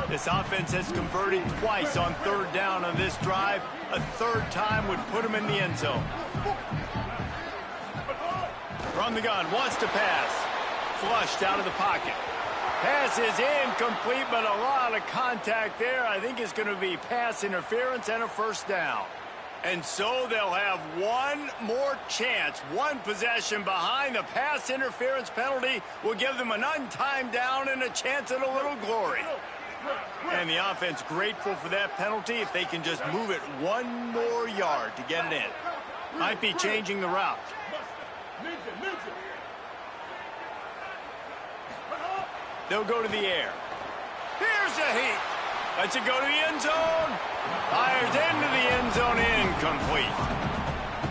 Speaker 1: This offense has converted twice on 3rd down on this drive. A 3rd time would put him in the end zone. Run the gun, wants to pass. Flushed out of the pocket. Pass is incomplete, but a lot of contact there. I think it's going to be pass interference and a 1st down. And so they'll have one more chance. One possession behind. The pass interference penalty will give them an untimed down and a chance at a little glory. And the offense grateful for that penalty if they can just move it one more yard to get it in. Might be changing the route. They'll go to the air. Here's a heat. Lets it go to the end zone. Fires into the end zone, incomplete.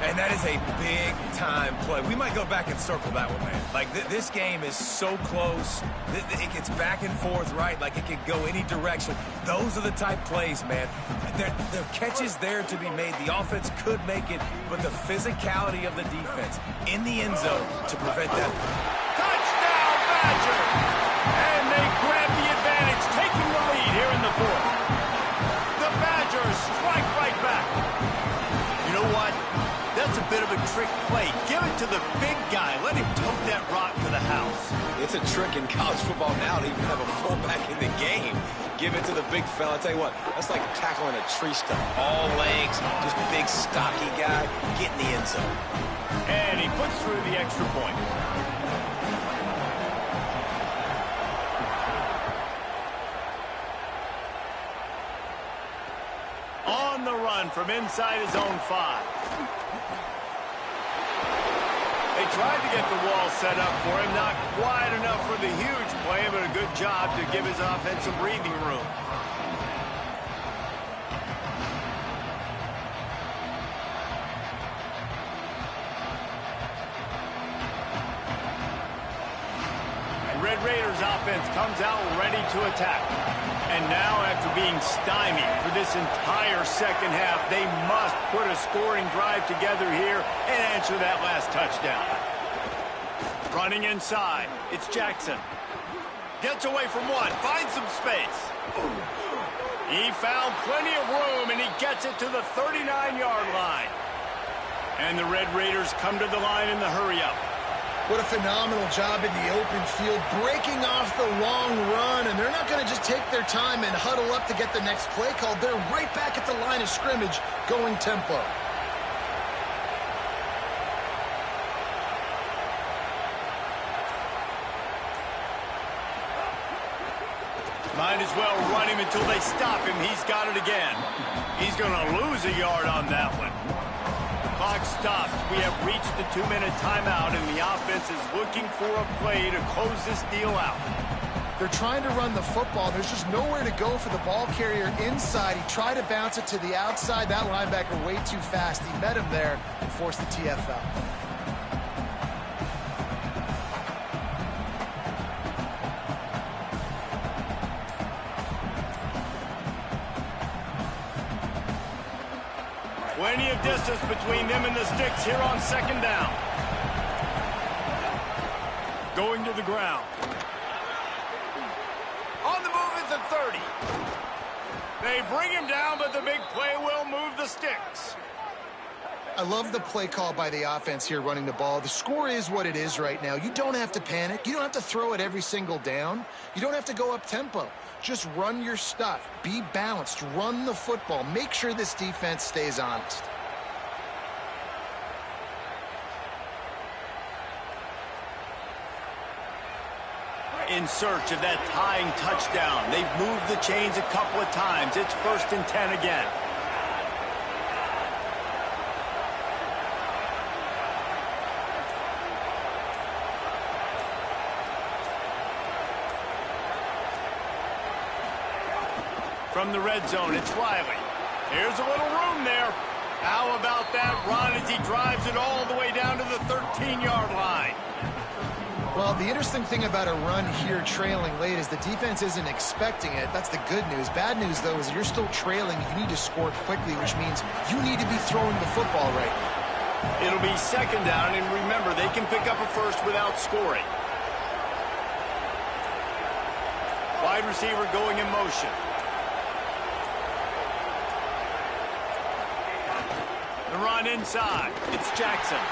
Speaker 3: And that is a big-time play. We might go back and circle that one, man. Like, this game is so close. It gets back and forth, right? Like, it could go any direction. Those are the type plays, man. The catch is there to be made. The offense could make it, but the physicality of the defense in the end zone to prevent that.
Speaker 1: Touchdown, Badger! And they grab the advantage, taking the lead here in the 4th. The Badgers strike right back. You know what? That's a bit of a trick play. Give it to the big guy. Let him tote that rock to the house.
Speaker 3: It's a trick in college football now to even have a fullback in the game. Give it to the big fella. I'll tell you what, that's like tackling a tree stump. All legs, just big, stocky guy. Get in the end zone.
Speaker 1: And he puts through the extra point. On the run from inside his own 5. They tried to get the wall set up for him. Not quite enough for the huge play, but a good job to give his offense some breathing room. And Red Raiders offense comes out ready to attack. And now, after being stymied for this entire 2nd half, they must put a scoring drive together here and answer that last touchdown. Running inside, it's Jackson. Gets away from one, finds some space. He found plenty of room, and he gets it to the 39-yard line. And the Red Raiders come to the line in the hurry-up.
Speaker 2: What a phenomenal job in the open field, breaking off the long run, and they're not going to just take their time and huddle up to get the next play called. They're right back at the line of scrimmage, going tempo.
Speaker 1: Might as well run him until they stop him. He's got it again. He's going to lose a yard on that one. Clock stops. We have reached the 2-minute timeout, and the offense is looking for a play to close this deal out.
Speaker 2: They're trying to run the football. There's just nowhere to go for the ball carrier inside. He tried to bounce it to the outside. That linebacker way too fast. He met him there and forced the TFL.
Speaker 1: Plenty of distance between them and the sticks here on second down. Going to the ground. On the move is the 30. They bring him down, but the big play will move the sticks.
Speaker 2: I love the play call by the offense here running the ball. The score is what it is right now. You don't have to panic. You don't have to throw it every single down. You don't have to go up tempo. Just run your stuff. Be balanced. Run the football. Make sure this defense stays honest.
Speaker 1: In search of that tying touchdown. They've moved the chains a couple of times. It's 1st and 10 again. From the red zone, it's Riley. Here's a little room there. How about that run as he drives it all the way down to the 13-yard line?
Speaker 2: Well, the interesting thing about a run here trailing late is the defense isn't expecting it. That's the good news. Bad news, though, is you're still trailing. You need to score quickly, which means you need to be throwing the football right now.
Speaker 1: It'll be second down, and remember, they can pick up a first without scoring. Wide receiver going in motion. The run inside. It's Jackson.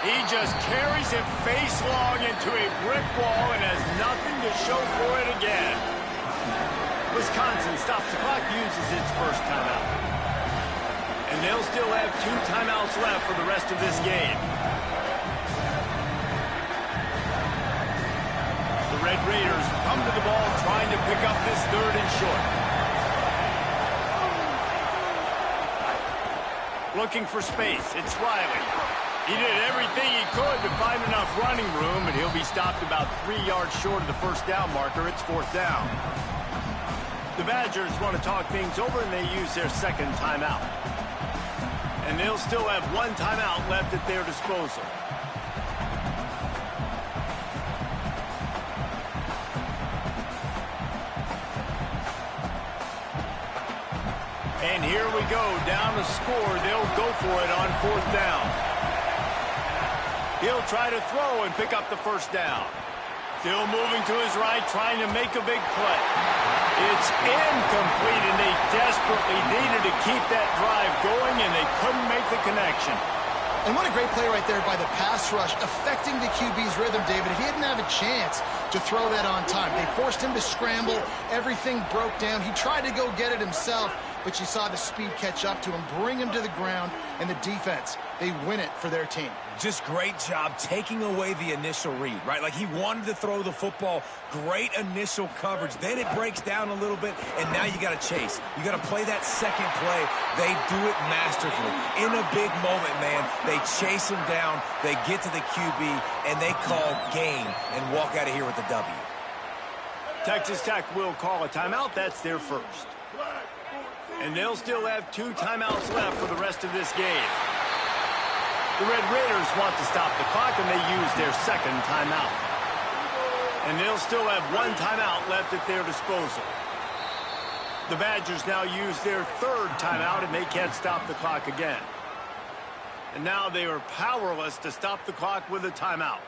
Speaker 1: He just carries it face long into a brick wall and has nothing to show for it again. Wisconsin stops the clock, uses its first timeout. And they'll still have 2 timeouts left for the rest of this game. The Red Raiders come to the ball trying to pick up this 3rd and short. Looking for space, it's Riley. He did everything he could to find enough running room, but he'll be stopped about 3 yards short of the first down marker. It's 4th down. The Badgers want to talk things over, and they use their second timeout. And they'll still have 1 timeout left at their disposal. And here we go, down to score. They'll go for it on 4th down. He'll try to throw and pick up the first down. Still moving to his right, trying to make a big play. It's incomplete, and they desperately needed to keep that drive going, and they couldn't make the connection.
Speaker 2: And what a great play right there by the pass rush, affecting the QB's rhythm, David. He didn't have a chance to throw that on time. They forced him to scramble. Everything broke down. He tried to go get it himself, but you saw the speed catch up to him, bring him to the ground, and the defense, they win it for their team.
Speaker 3: Just great job taking away the initial read, right? Like he wanted to throw the football. Great initial coverage. Then it breaks down a little bit, and now you got to chase. You got to play that second play. They do it masterfully. In a big moment, man, they chase him down, they get to the QB, and they call game and walk out of here with the W.
Speaker 1: Texas Tech will call a timeout. That's their first. And they'll still have 2 timeouts left for the rest of this game. The Red Raiders want to stop the clock, and they use their second timeout. And they'll still have 1 timeout left at their disposal. The Badgers now use their 3rd timeout, and they can't stop the clock again. And now they are powerless to stop the clock with a timeout.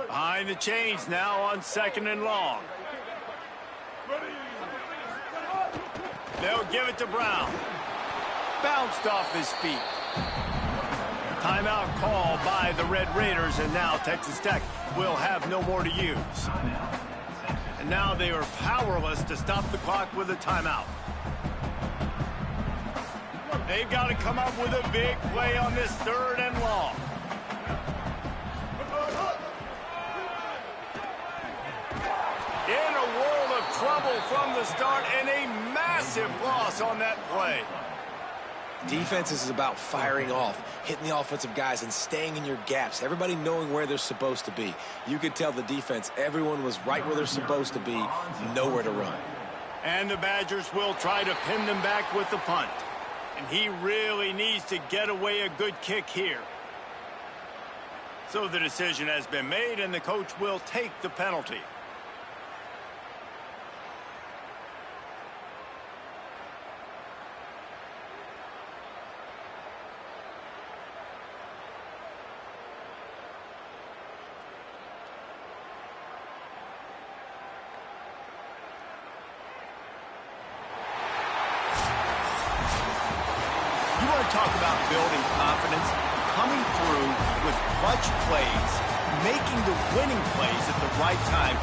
Speaker 1: Behind the chains now on 2nd and long. They'll give it to Brown. Bounced off his feet. Timeout call by the Red Raiders, and now Texas Tech will have no more to use. And now they are powerless to stop the clock with a timeout. They've got to come up with a big play on this 3rd and long. In a world of trouble from the start, and a massive loss on that play.
Speaker 3: Defense is about firing off, hitting the offensive guys, and staying in your gaps. Everybody knowing where they're supposed to be. You could tell the defense, everyone was right where they're supposed to be, nowhere to run.
Speaker 1: And the Badgers will try to pin them back with the punt. And he really needs to get away a good kick here. So the decision has been made, and the coach will take the penalty. You want to talk about building confidence? Coming through with clutch plays, making the winning plays at the right time.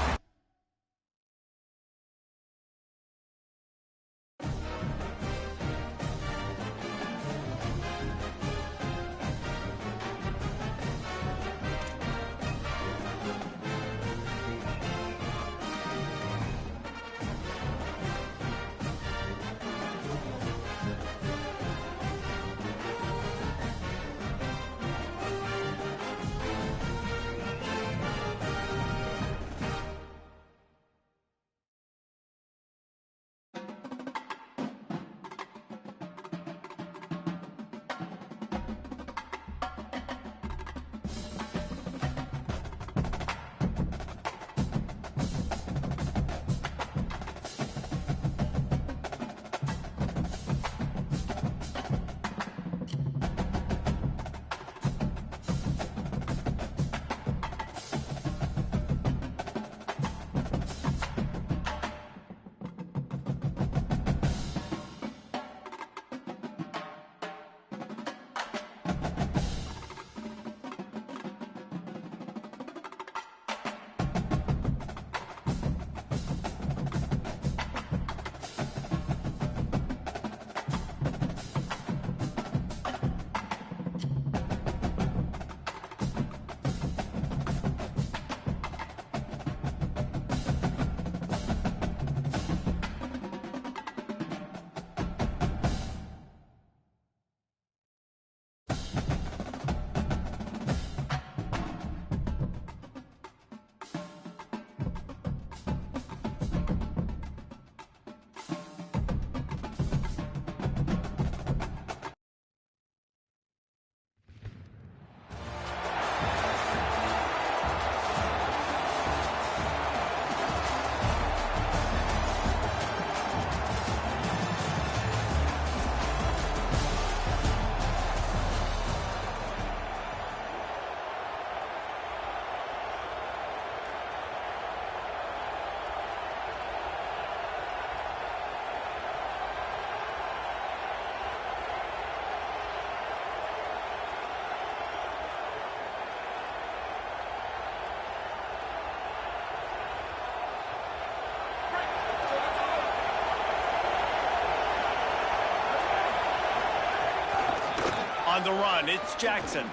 Speaker 1: On the run, it's Jackson.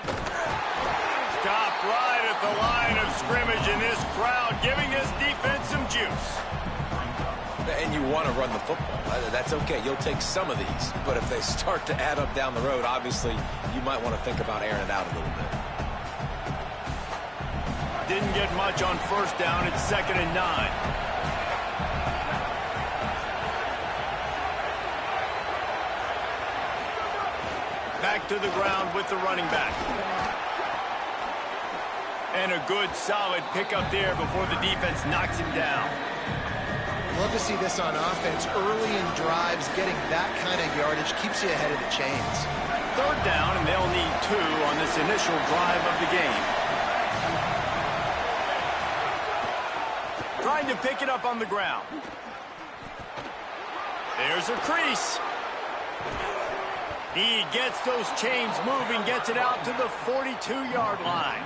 Speaker 1: Stopped right at the line of scrimmage, and this crowd giving this defense some juice.
Speaker 3: And you want to run the football. That's okay. You'll take some of these. But if they start to add up down the road, obviously, you might want to think about airing it out a little bit.
Speaker 1: Didn't get much on first down. It's 2nd and 9. Back to the ground with the running back. And a good, solid pickup there before the defense knocks him down.
Speaker 2: Love to see this on offense. Early in drives, getting that kind of yardage keeps you ahead of the chains.
Speaker 1: 3rd down, and they'll need 2 on this initial drive of the game. Trying to pick it up on the ground. There's a crease. He gets those chains moving, gets it out to the 42-yard line.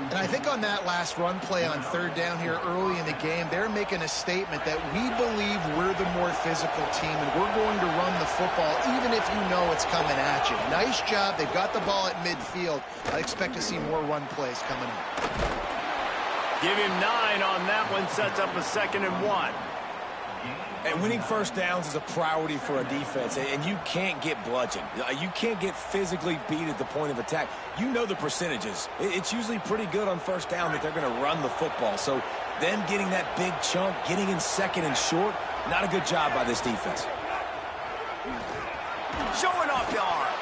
Speaker 2: And I think on that last run play on 3rd down here early in the game, they're making a statement that we believe we're the more physical team and we're going to run the football even if you know it's coming at you. Nice job. They've got the ball at midfield. I expect to see more run plays coming up.
Speaker 1: Give him 9 on that one, sets up a 2nd and 1.
Speaker 3: And winning first downs is a priority for a defense, and you can't get bludgeoned. You can't get physically beat at the point of attack. You know the percentages. It's usually pretty good on first down that they're going to run the football. So them getting that big chunk, getting in 2nd and short, not a good job by this defense.
Speaker 1: Showing off the arms.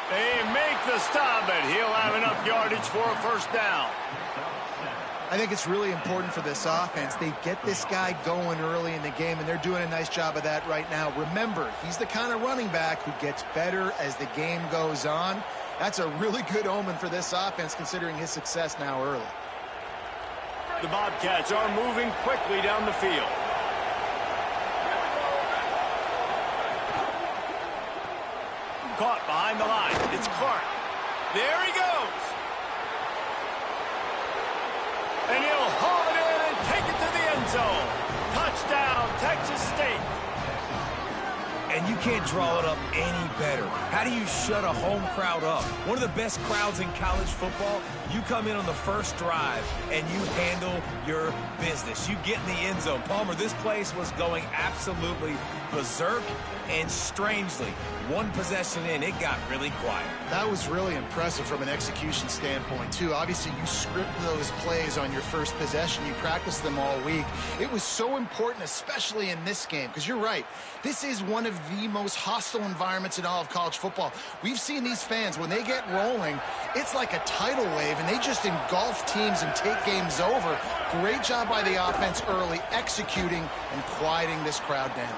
Speaker 1: They make the stop, but he'll have enough yardage for a first down.
Speaker 2: I think it's really important for this offense. They get this guy going early in the game, and they're doing a nice job of that right now. Remember, he's the kind of running back who gets better as the game goes on. That's a really good omen for this offense, considering his success now early.
Speaker 1: The Bobcats are moving quickly down the field. Caught behind the line. It's Clark. There he goes. And he'll haul it in and take it to the end zone. Touchdown, Texas State.
Speaker 3: And you can't draw it up any better. How do you shut a home crowd up? One of the best crowds in college football. You come in on the first drive and you handle your business. You get in the end zone. Palmer, this place was going absolutely berserk, and strangely, one possession in, it got really quiet.
Speaker 2: That was really impressive from an execution standpoint, too. Obviously, you script those plays on your first possession. You practice them all week. It was so important, especially in this game, because you're right. This is one of the most hostile environments in all of college football. We've seen these fans, when they get rolling, it's like a tidal wave, and they just engulf teams and take games over. Great job by the offense early, executing and quieting this crowd down.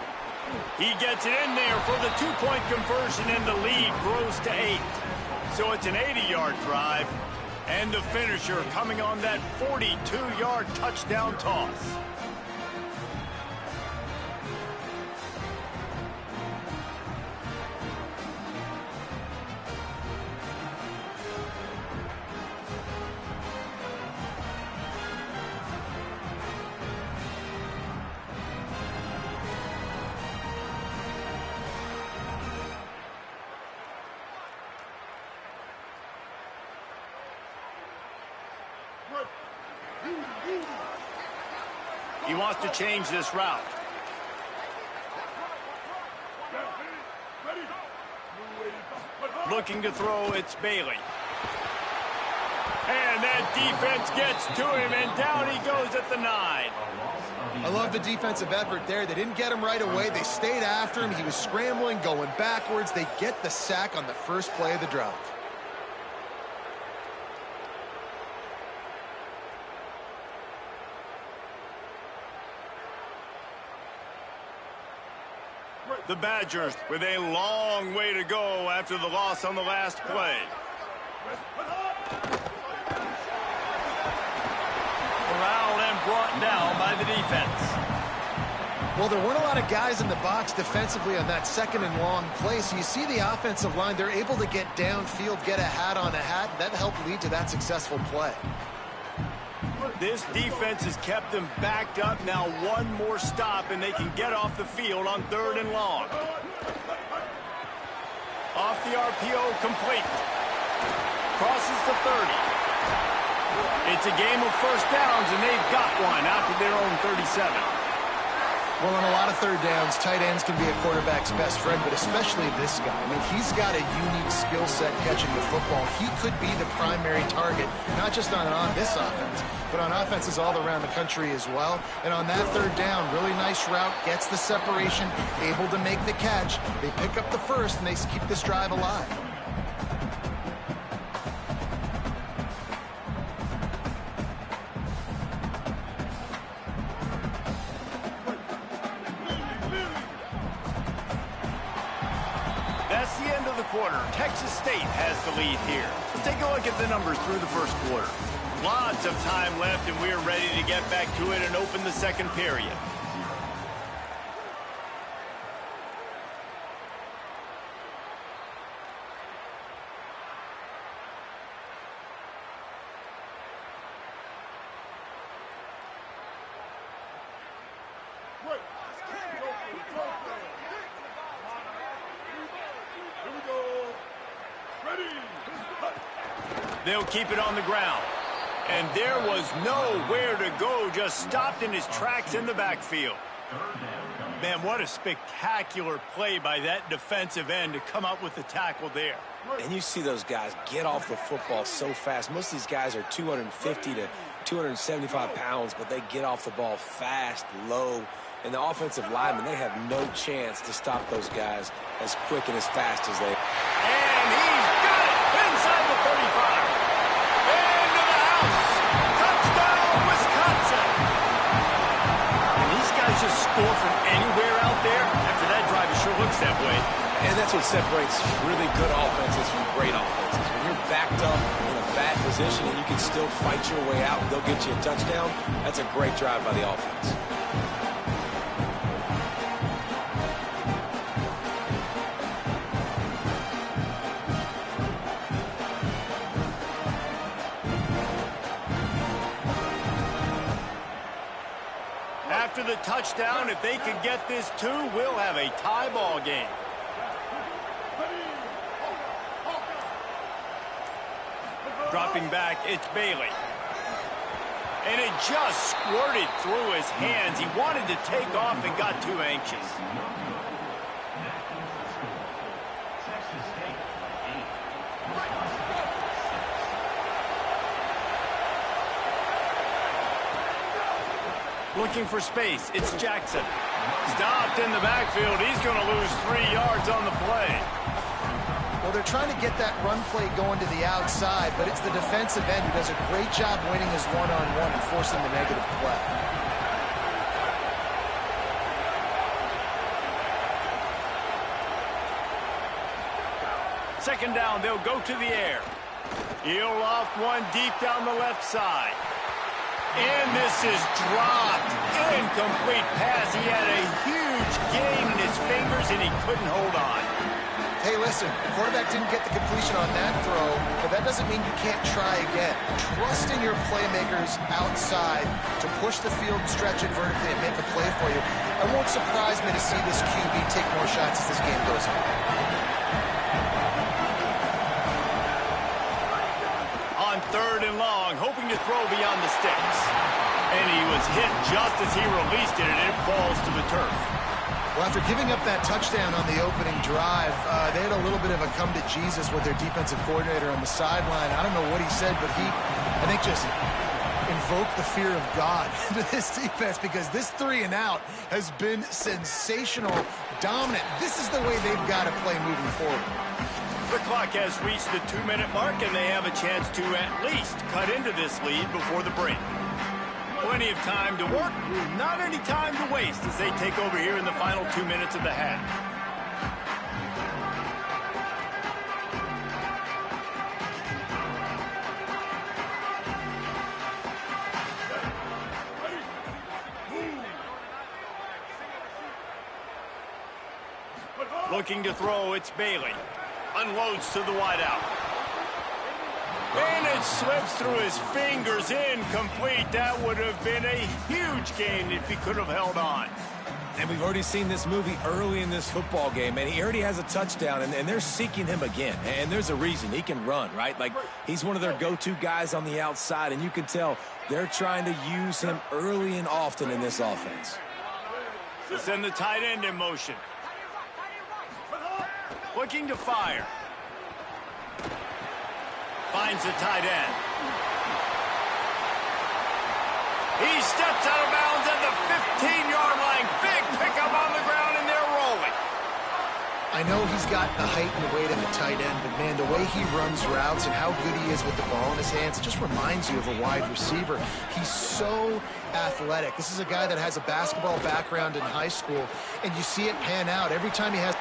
Speaker 1: He gets it in there for the two-point conversion, and the lead grows to 8. So it's an 80-yard drive, and the finisher coming on that 42-yard touchdown toss. He wants to change this route. Looking to throw, it's Bailey. And that defense gets to him, and down he goes at the 9.
Speaker 2: I love the defensive effort there. They didn't get him right away. They stayed after him. He was scrambling, going backwards. They get the sack on the first play of the drive.
Speaker 1: The Badgers with a long way to go after the loss on the last play. Corralled and brought down by the defense.
Speaker 2: Well, there weren't a lot of guys in the box defensively on that second and long play, so you see the offensive line, they're able to get downfield, get a hat on a hat, and that helped lead to that successful play.
Speaker 1: This defense has kept them backed up. Now one more stop, and they can get off the field on 3rd and long. Off the RPO, complete. Crosses the 30. It's a game of first downs, and they've got one out to their own 37.
Speaker 2: Well, on a lot of third downs, tight ends can be a quarterback's best friend, but especially this guy. I mean, he's got a unique skill set catching the football. He could be the primary target, not just on this offense, but on offenses all around the country as well. And on that third down, really nice route, gets the separation, able to make the catch. They pick up the first, and they keep this drive alive.
Speaker 1: That's the end of the quarter. Texas State has the lead here. Let's take a look at the numbers through the first quarter. Lots of time left, and we're ready to get back to it and open the second period. They'll keep it on the ground. And there was nowhere to go, just stopped in his tracks in the backfield. Man, what a spectacular play by that defensive end to come up with the tackle there.
Speaker 3: And you see those guys get off the football so fast. Most of these guys are 250 to 275 pounds, but they get off the ball fast, low. And the offensive linemen, they have no chance to stop those guys as quick and as fast as they.
Speaker 1: And he's score from anywhere out there? After that drive, it sure looks that way.
Speaker 3: And that's what separates really good offenses from great offenses. When you're backed up in a bad position and you can still fight your way out and they'll get you a touchdown, that's a great drive by the offense.
Speaker 1: After the touchdown, if they can get this too, we'll have a tie ball game. Dropping back, it's Bailey. And it just squirted through his hands. He wanted to take off and got too anxious. Looking for space, it's Jackson. Stopped in the backfield. He's going to lose 3 yards on the play.
Speaker 2: Well, they're trying to get that run play going to the outside, but it's the defensive end who does a great job winning his one-on-one and forcing the negative play.
Speaker 1: Second down, they'll go to the air. He'll loft one deep down the left side. And this is dropped. Incomplete pass. He had a huge gain in his fingers, and he couldn't hold on.
Speaker 2: Hey, listen, the quarterback didn't get the completion on that throw, but that doesn't mean you can't try again. Trust in your playmakers outside to push the field and stretch it vertically and make a play for you. It won't surprise me to see this QB take more shots as this game goes on.
Speaker 1: On third and long, hoping to throw beyond the sticks. And he was hit just as he released it, and it falls to the turf.
Speaker 2: Well, after giving up that touchdown on the opening drive, they had a little bit of a come to Jesus with their defensive coordinator on the sideline. I don't know what he said, but he, I think, just invoked the fear of God into this defense because this 3 and out has been sensational, dominant. This is the way they've got to play moving forward.
Speaker 1: The clock has reached the 2-minute mark, and they have a chance to at least cut into this lead before the break. Plenty of time to work, not any time to waste as they take over here in the final 2 minutes of the half. Looking to throw, it's Bailey. Unloads to the wideout. And it slips through his fingers, incomplete. That would have been a huge gain if he could have held on.
Speaker 3: And we've already seen this movie early in this football game, and he already has a touchdown, and they're seeking him again. And there's a reason. He can run, right? Like, he's one of their go-to guys on the outside, and you can tell they're trying to use him early and often in this offense.
Speaker 1: To send the tight end in motion. Looking to fire. Finds the tight end. He steps out of bounds at the 15-yard line. Big pickup on the ground, and they're rolling.
Speaker 2: I know he's got the height and the weight of a tight end, but, man, the way he runs routes and how good he is with the ball in his hands, it just reminds you of a wide receiver. He's so athletic. This is a guy that has a basketball background in high school, and you see it pan out every time he has.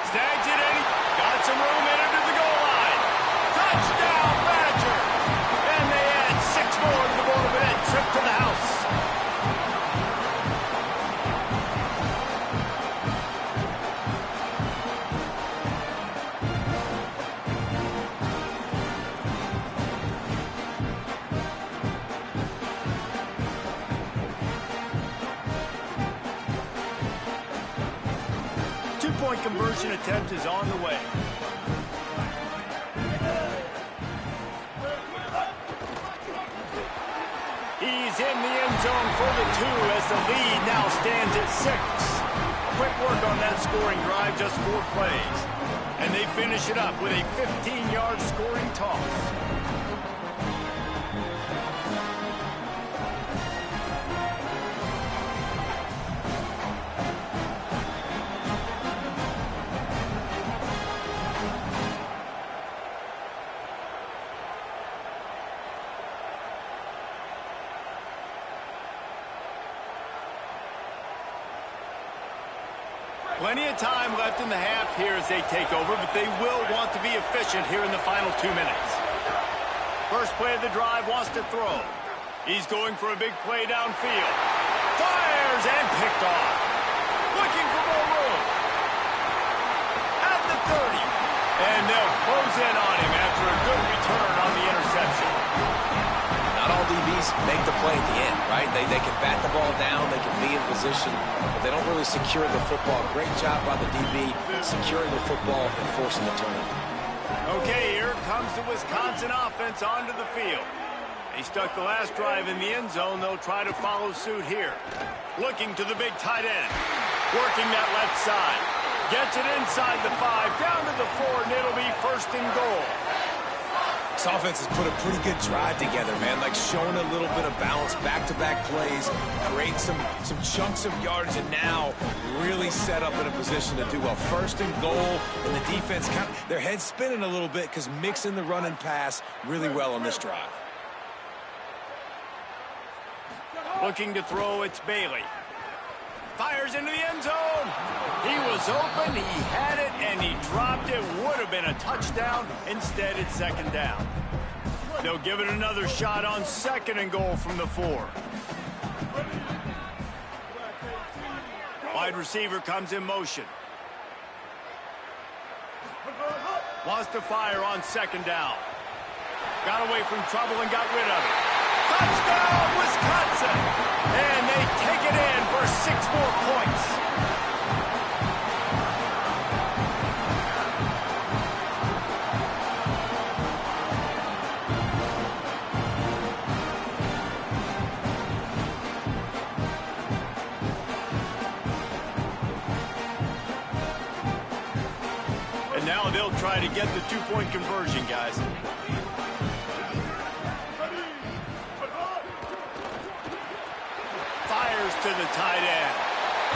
Speaker 1: Snags it in. Got some room in under the goal line. Touchdown, Badger. And they add 6 more to the board of a trip to the house. Two-point conversion attempt is on the way. He's in the end zone for the 2 as the lead now stands at 6. Quick work on that scoring drive, just 4 plays. And they finish it up with a 15-yard scoring toss. Plenty of time left in the half here as they take over, but they will want to be efficient here in the final 2 minutes. First play of the drive, wants to throw. He's going for a big play downfield. Fires and picked off. Looking for more room. At the 30. And they'll close in on him after a good return on the interception.
Speaker 3: Not all DBs make the play at the end, right? They can bat the ball down, they can be in position, but they don't really secure the football. Great job by the DB securing the football and forcing the turnover.
Speaker 1: Okay, here comes the Wisconsin offense onto the field. They stuck the last drive in the end zone. They'll try to follow suit here. Looking to the big tight end. Working that left side. Gets it inside the 5, down to the 4, and it'll be first and goal.
Speaker 3: This offense has put a pretty good drive together, man. Like showing a little bit of balance, back-to-back plays, create some chunks of yardage, and now really set up in a position to do well. First and goal, and the defense their heads spinning a little bit because mixing the run and pass really well on this drive.
Speaker 1: Looking to throw, it's Bailey. Fires into the end zone. He was open, he had it, and he dropped it. Would have been a touchdown. Instead, it's second down. They'll give it another shot on second and goal from the 4. Wide receiver comes in motion. Wants to fire on second down. Got away from trouble and got rid of it. Touchdown, Wisconsin! And they take it in for 6 more points. And now they'll try to get the 2-point conversion, guys. To the tight end.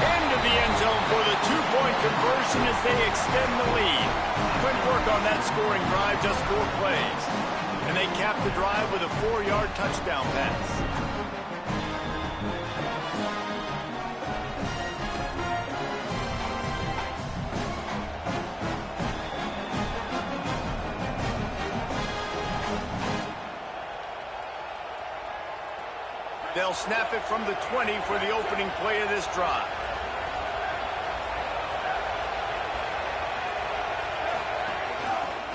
Speaker 1: Into the end zone for the 2-point conversion as they extend the lead. Good work on that scoring drive, just 4 plays. And they cap the drive with a 4-yard touchdown pass. They'll snap it from the 20 for the opening play of this drive.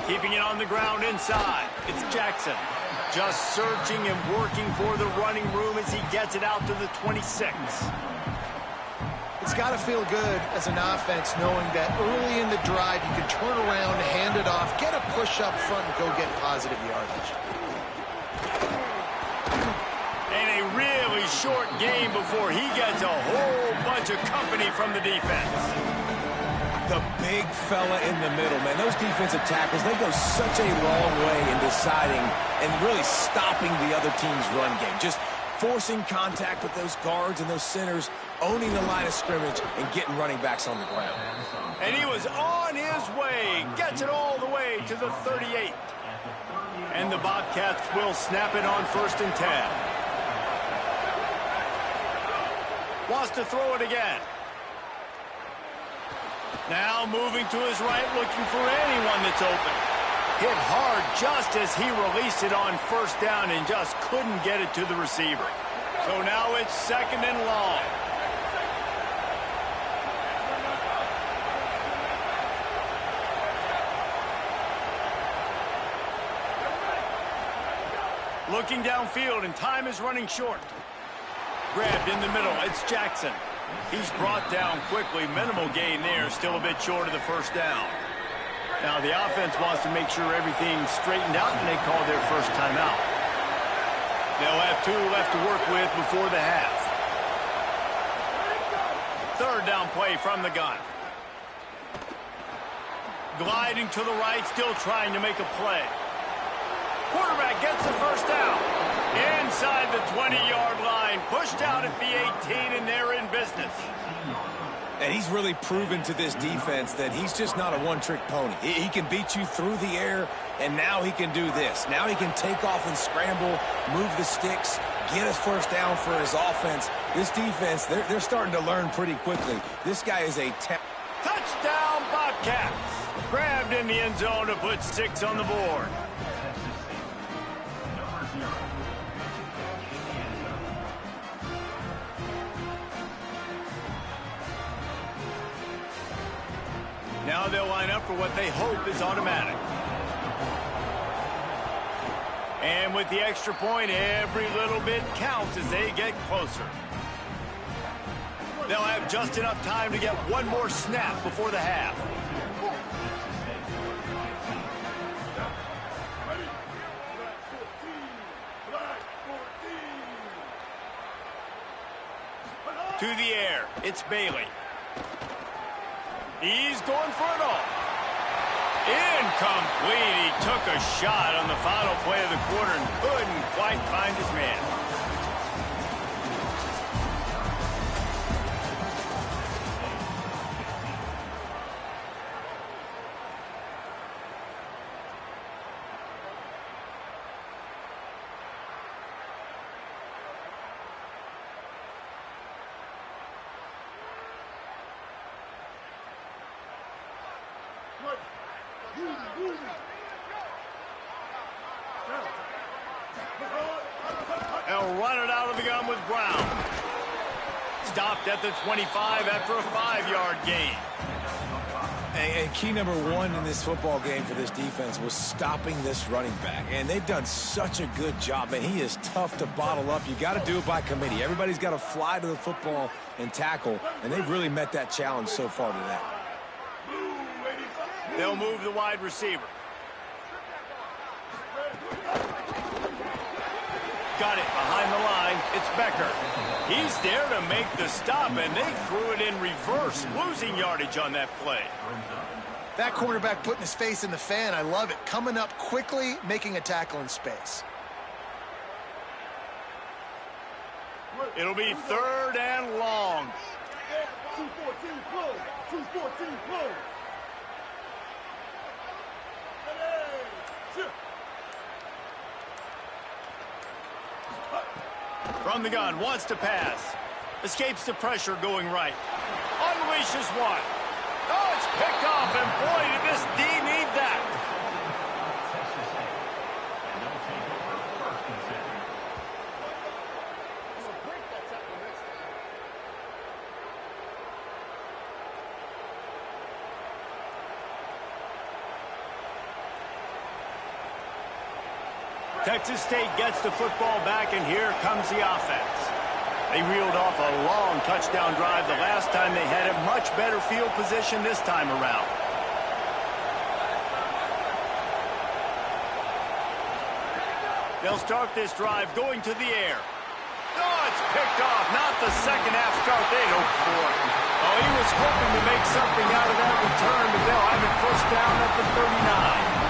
Speaker 1: Keeping it on the ground inside. It's Jackson. Just searching and working for the running room as he gets it out to the 26.
Speaker 2: It's got to feel good as an offense knowing that early in the drive you can turn around, hand it off, get a push up front, and go get positive yardage.
Speaker 1: Short game before he gets a whole bunch of company from the defense.
Speaker 3: The big fella in the middle, man. Those defensive tackles, they go such a long way in deciding and really stopping the other team's run game. Just forcing contact with those guards and those centers, owning the line of scrimmage and getting running backs on the ground.
Speaker 1: And he was on his way. Gets it all the way to the 38. And the Bobcats will snap it on 1st and 10. Wants to throw it again. Now moving to his right, looking for anyone that's open. Hit hard just as he released it on 1st down and just couldn't get it to the receiver. So now it's 2nd and long. Looking downfield, and time is running short. Grabbed in the middle, it's Jackson. He's brought down quickly. Minimal gain there, still a bit short of the 1st down. Now the offense wants to make sure everything's straightened out, and they call their first timeout. They'll have 2 left to work with before the half. 3rd down play from the gun. Gliding to the right, still trying to make a play. Quarterback gets the 1st down. Inside the 20-yard line, pushed out at the 18, and they're in business.
Speaker 3: And he's really proven to this defense that he's just not a one-trick pony. He can beat you through the air, and now he can do this. Now he can take off and scramble, move the sticks, get his 1st down for his offense. This defense, they're starting to learn pretty quickly. This guy is a
Speaker 1: Touchdown, Bobcats. Grabbed in the end zone to put 6 on the board. Now they'll line up for what they hope is automatic. And with the extra point, every little bit counts as they get closer. They'll have just enough time to get one more snap before the half. To the air, it's Bailey. He's going for it all. Incomplete. He took a shot on the final play of the quarter and couldn't quite find his man. They'll run it out of the gun with Brown. Stopped at the 25 after a 5-yard gain.
Speaker 3: And key number 1 in this football game for this defense was stopping this running back. And they've done such a good job, and he is tough to bottle up. You got to do it by committee. Everybody's got to fly to the football and tackle, and they've really met that challenge so far today.
Speaker 1: They'll move the wide receiver. Got it behind the line. It's Becker. He's there to make the stop, and they threw it in reverse, losing yardage on that play.
Speaker 2: That quarterback putting his face in the fan, I love it. Coming up quickly, making a tackle in space.
Speaker 1: It'll be 3rd and long.
Speaker 4: 214 close. 214 close.
Speaker 1: From the gun, wants to pass. Escapes the pressure going right. Unleashes one. Oh, it's picked off, and boy, did this D need that. Texas State gets the football back, and here comes the offense. They reeled off a long touchdown drive the last time they had a much better field position this time around. They'll start this drive going to the air. Oh, it's picked off. Not the second half start they'd hoped for. Oh, he was hoping to make something out of that return, but they'll have it first down at the 39.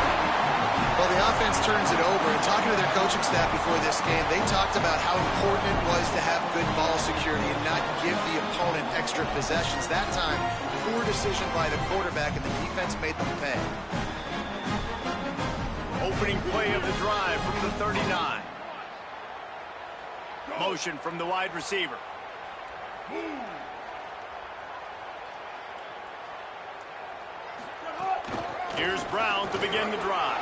Speaker 2: Well, the offense turns it over, and talking to their coaching staff before this game, they talked about how important it was to have good ball security and not give the opponent extra possessions. That time, poor decision by the quarterback, and the defense made them pay.
Speaker 1: Opening play of the drive from the 39. Motion from the wide receiver. Here's Brown to begin the drive.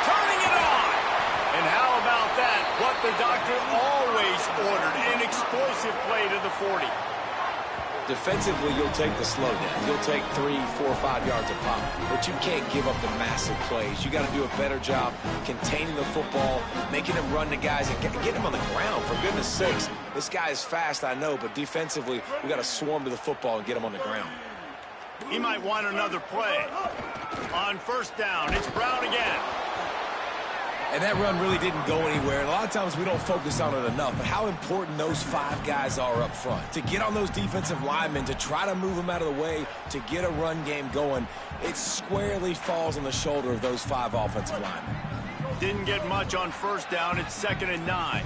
Speaker 1: Turning it on. And how about that? What the doctor always ordered, an explosive play to the 40.
Speaker 3: Defensively, you'll take the slow down. You'll take 3, 4, 5 yards a pop. But you can't give up the massive plays. You got to do a better job containing the football, making them run to guys, and get them on the ground. For goodness sakes, this guy is fast, I know, but defensively, we got to swarm to the football and get him on the ground.
Speaker 1: He might want another play. On first down, it's Brown again.
Speaker 3: And that run really didn't go anywhere. And a lot of times we don't focus on it enough. But how important those 5 guys are up front. To get on those defensive linemen, to try to move them out of the way, to get a run game going, it squarely falls on the shoulder of those 5 offensive linemen.
Speaker 1: Didn't get much on first down. It's 2nd and 9.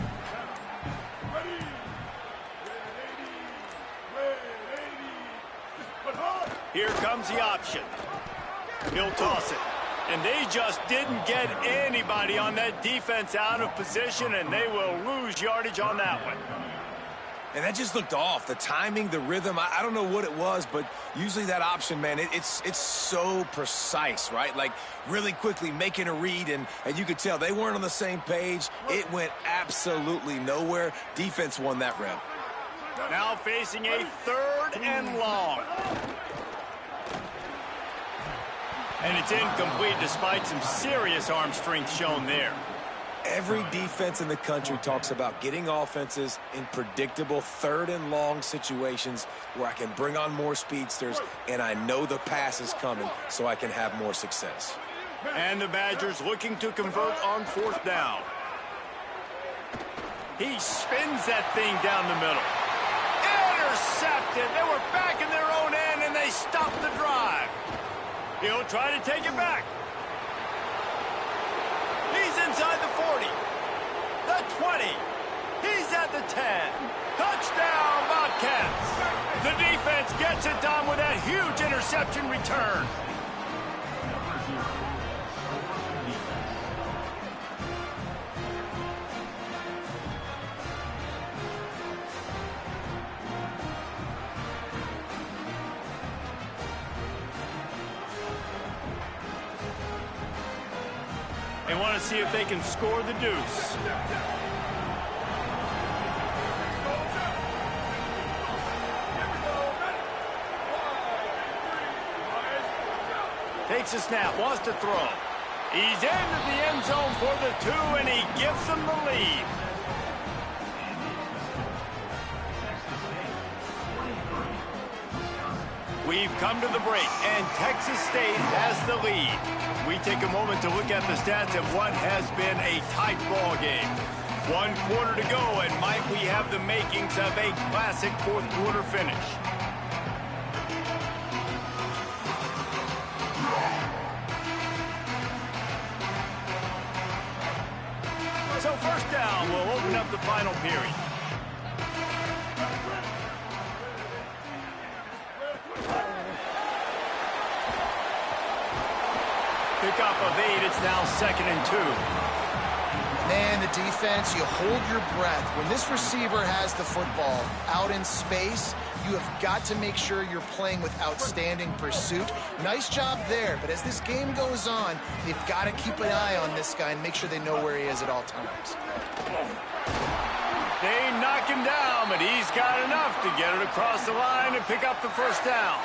Speaker 1: Here comes the option. He'll toss it. And they just didn't get anybody on that defense out of position, and they will lose yardage on that one.
Speaker 3: And that just looked off. The timing, the rhythm, I don't know what it was, but usually that option, man, it's so precise, right? Like really quickly making a read, and you could tell they weren't on the same page. It went absolutely nowhere. Defense won that rep.
Speaker 1: Now facing a 3rd and long. And it's incomplete despite some serious arm strength shown there.
Speaker 3: Every defense in the country talks about getting offenses in predictable 3rd and long situations where I can bring on more speedsters and I know the pass is coming so I can have more success.
Speaker 1: And the Badgers looking to convert on 4th down. He spins that thing down the middle. Intercepted. They were back in their own end and they stopped the drive. He'll try to take it back. He's inside the 40, the 20, he's at the 10. Touchdown, Bobcats. The defense gets it done with that huge interception return. They want to see if they can score the deuce. Takes a snap, wants to throw. He's into the end zone for the 2, and he gives them the lead. We've come to the break, and Texas State has the lead. We take a moment to look at the stats of what has been a tight ball game. 1 quarter to go, and might we have the makings of a classic 4th quarter finish. So 1st down will open up the final period. Pickup of 8, it's now 2nd and 2.
Speaker 2: Man, the defense, you hold your breath. When this receiver has the football out in space, you have got to make sure you're playing with outstanding pursuit. Nice job there, but as this game goes on, they've got to keep an eye on this guy and make sure they know where he is at all times.
Speaker 1: They knock him down, but he's got enough to get it across the line and pick up the 1st down.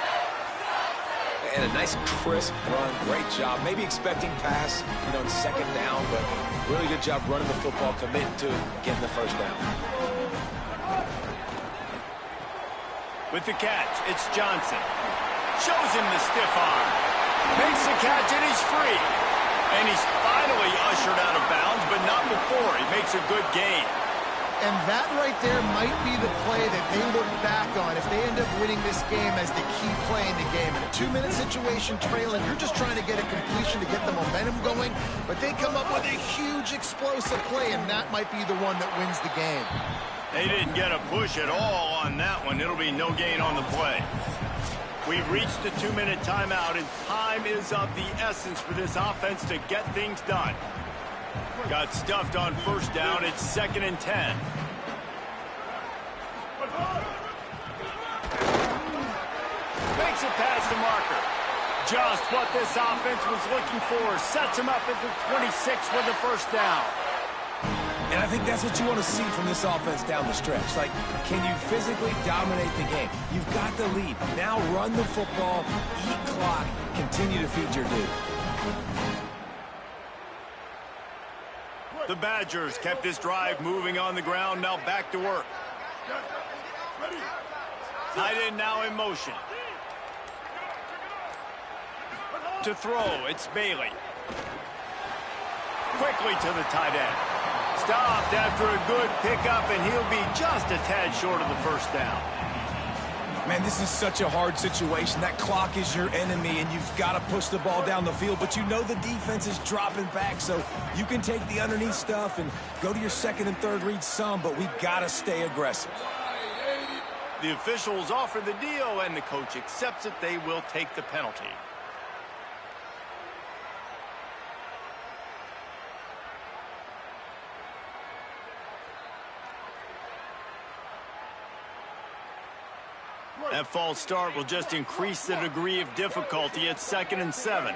Speaker 3: And a nice crisp run, great job. Maybe expecting pass, on 2nd down, but really good job running the football, committing to getting the 1st down.
Speaker 1: With the catch, it's Johnson. Shows him the stiff arm. Makes the catch, and he's free. And he's finally ushered out of bounds, but not before. He makes a good gain.
Speaker 2: And that right there might be the play that they look back on if they end up winning this game as the key play in the game. In a 2-minute situation trailing, you're just trying to get a completion to get the momentum going, but they come up with a huge explosive play, and that might be the one that wins the game.
Speaker 1: They didn't get a push at all on that one. It'll be no gain on the play. We've reached the 2-minute timeout, and time is of the essence for this offense to get things done. Got stuffed on 1st down. It's 2nd and 10. Makes it past the marker. Just what this offense was looking for. Sets him up at the 26 with the 1st down.
Speaker 3: And I think that's what you want to see from this offense down the stretch. Like, can you physically dominate the game? You've got the lead. Now run the football, eat clock, continue to feed your dude.
Speaker 1: The Badgers kept this drive moving on the ground, now back to work. Tight end now in motion. To throw, it's Bailey. Quickly to the tight end. Stopped after a good pickup, and he'll be just a tad short of the 1st down.
Speaker 3: Man, this is such a hard situation. That clock is your enemy, and you've got to push the ball down the field, but you know the defense is dropping back, so you can take the underneath stuff and go to your 2nd and 3rd read some, but we've got to stay aggressive.
Speaker 1: The officials offer the deal, and the coach accepts it. They will take the penalty. That false start will just increase the degree of difficulty at 2nd and 7.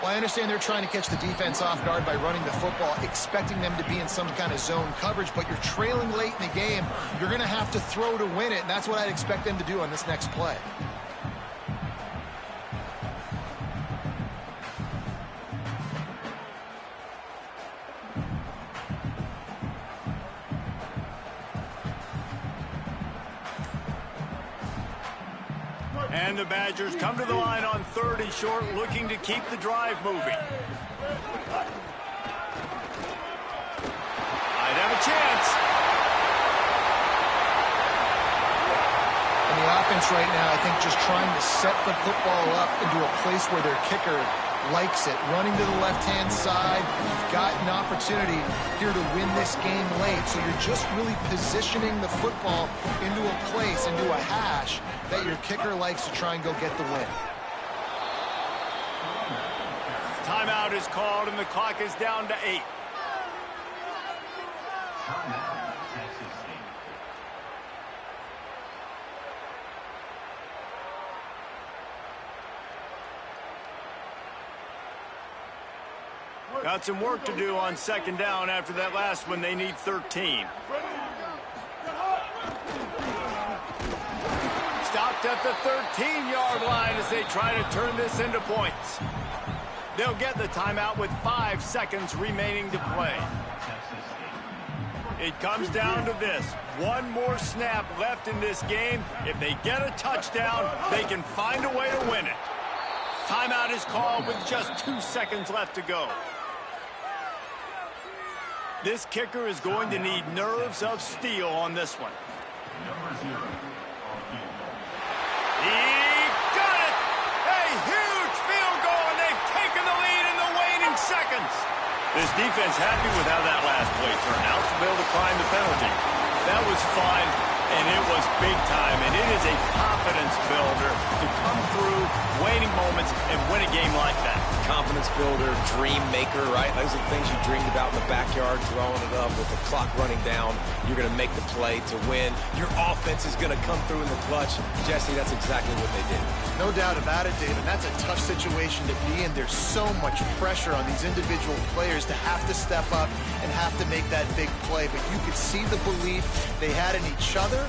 Speaker 2: Well, I understand they're trying to catch the defense off guard by running the football, expecting them to be in some kind of zone coverage, but you're trailing late in the game. You're going to have to throw to win it, and that's what I'd expect them to do on this next play.
Speaker 1: And the Badgers come to the line on 3rd and short, looking to keep the drive moving. Might have a chance.
Speaker 2: And the offense right now, I think, just trying to set the football up into a place where their kicker likes it. Running to the left-hand side, you've got an opportunity here to win this game late. So you're just really positioning the football into a place, into a hash that your kicker likes to try and go get the win.
Speaker 1: Timeout is called, and the clock is down to 8. Got some work to do on 2nd down. After that last one, they need 13. Stopped at the 13-yard line as they try to turn this into points. They'll get the timeout with 5 seconds remaining to play. It comes down to this. One more snap left in this game. If they get a touchdown, they can find a way to win it. Timeout is called with just 2 seconds left to go. This kicker is going to need nerves of steel on this one. He got it! A huge field goal, and they've taken the lead in the waning seconds. This defense happy with how that last play turned out, so they'll decline the penalty. That was fun, and it was big time, and it is a confidence builder to come through waning moments and win a game like that.
Speaker 3: Confidence builder, dream maker, right? Those are the things you dreamed about in the backyard, throwing it up with the clock running down. You're going to make the play to win. Your offense is going to come through in the clutch. Jesse, that's exactly what they did.
Speaker 2: No doubt about it, David. That's a tough situation to be in. There's so much pressure on these individual players to have to step up and have to make that big play. But you could see the belief they had in each other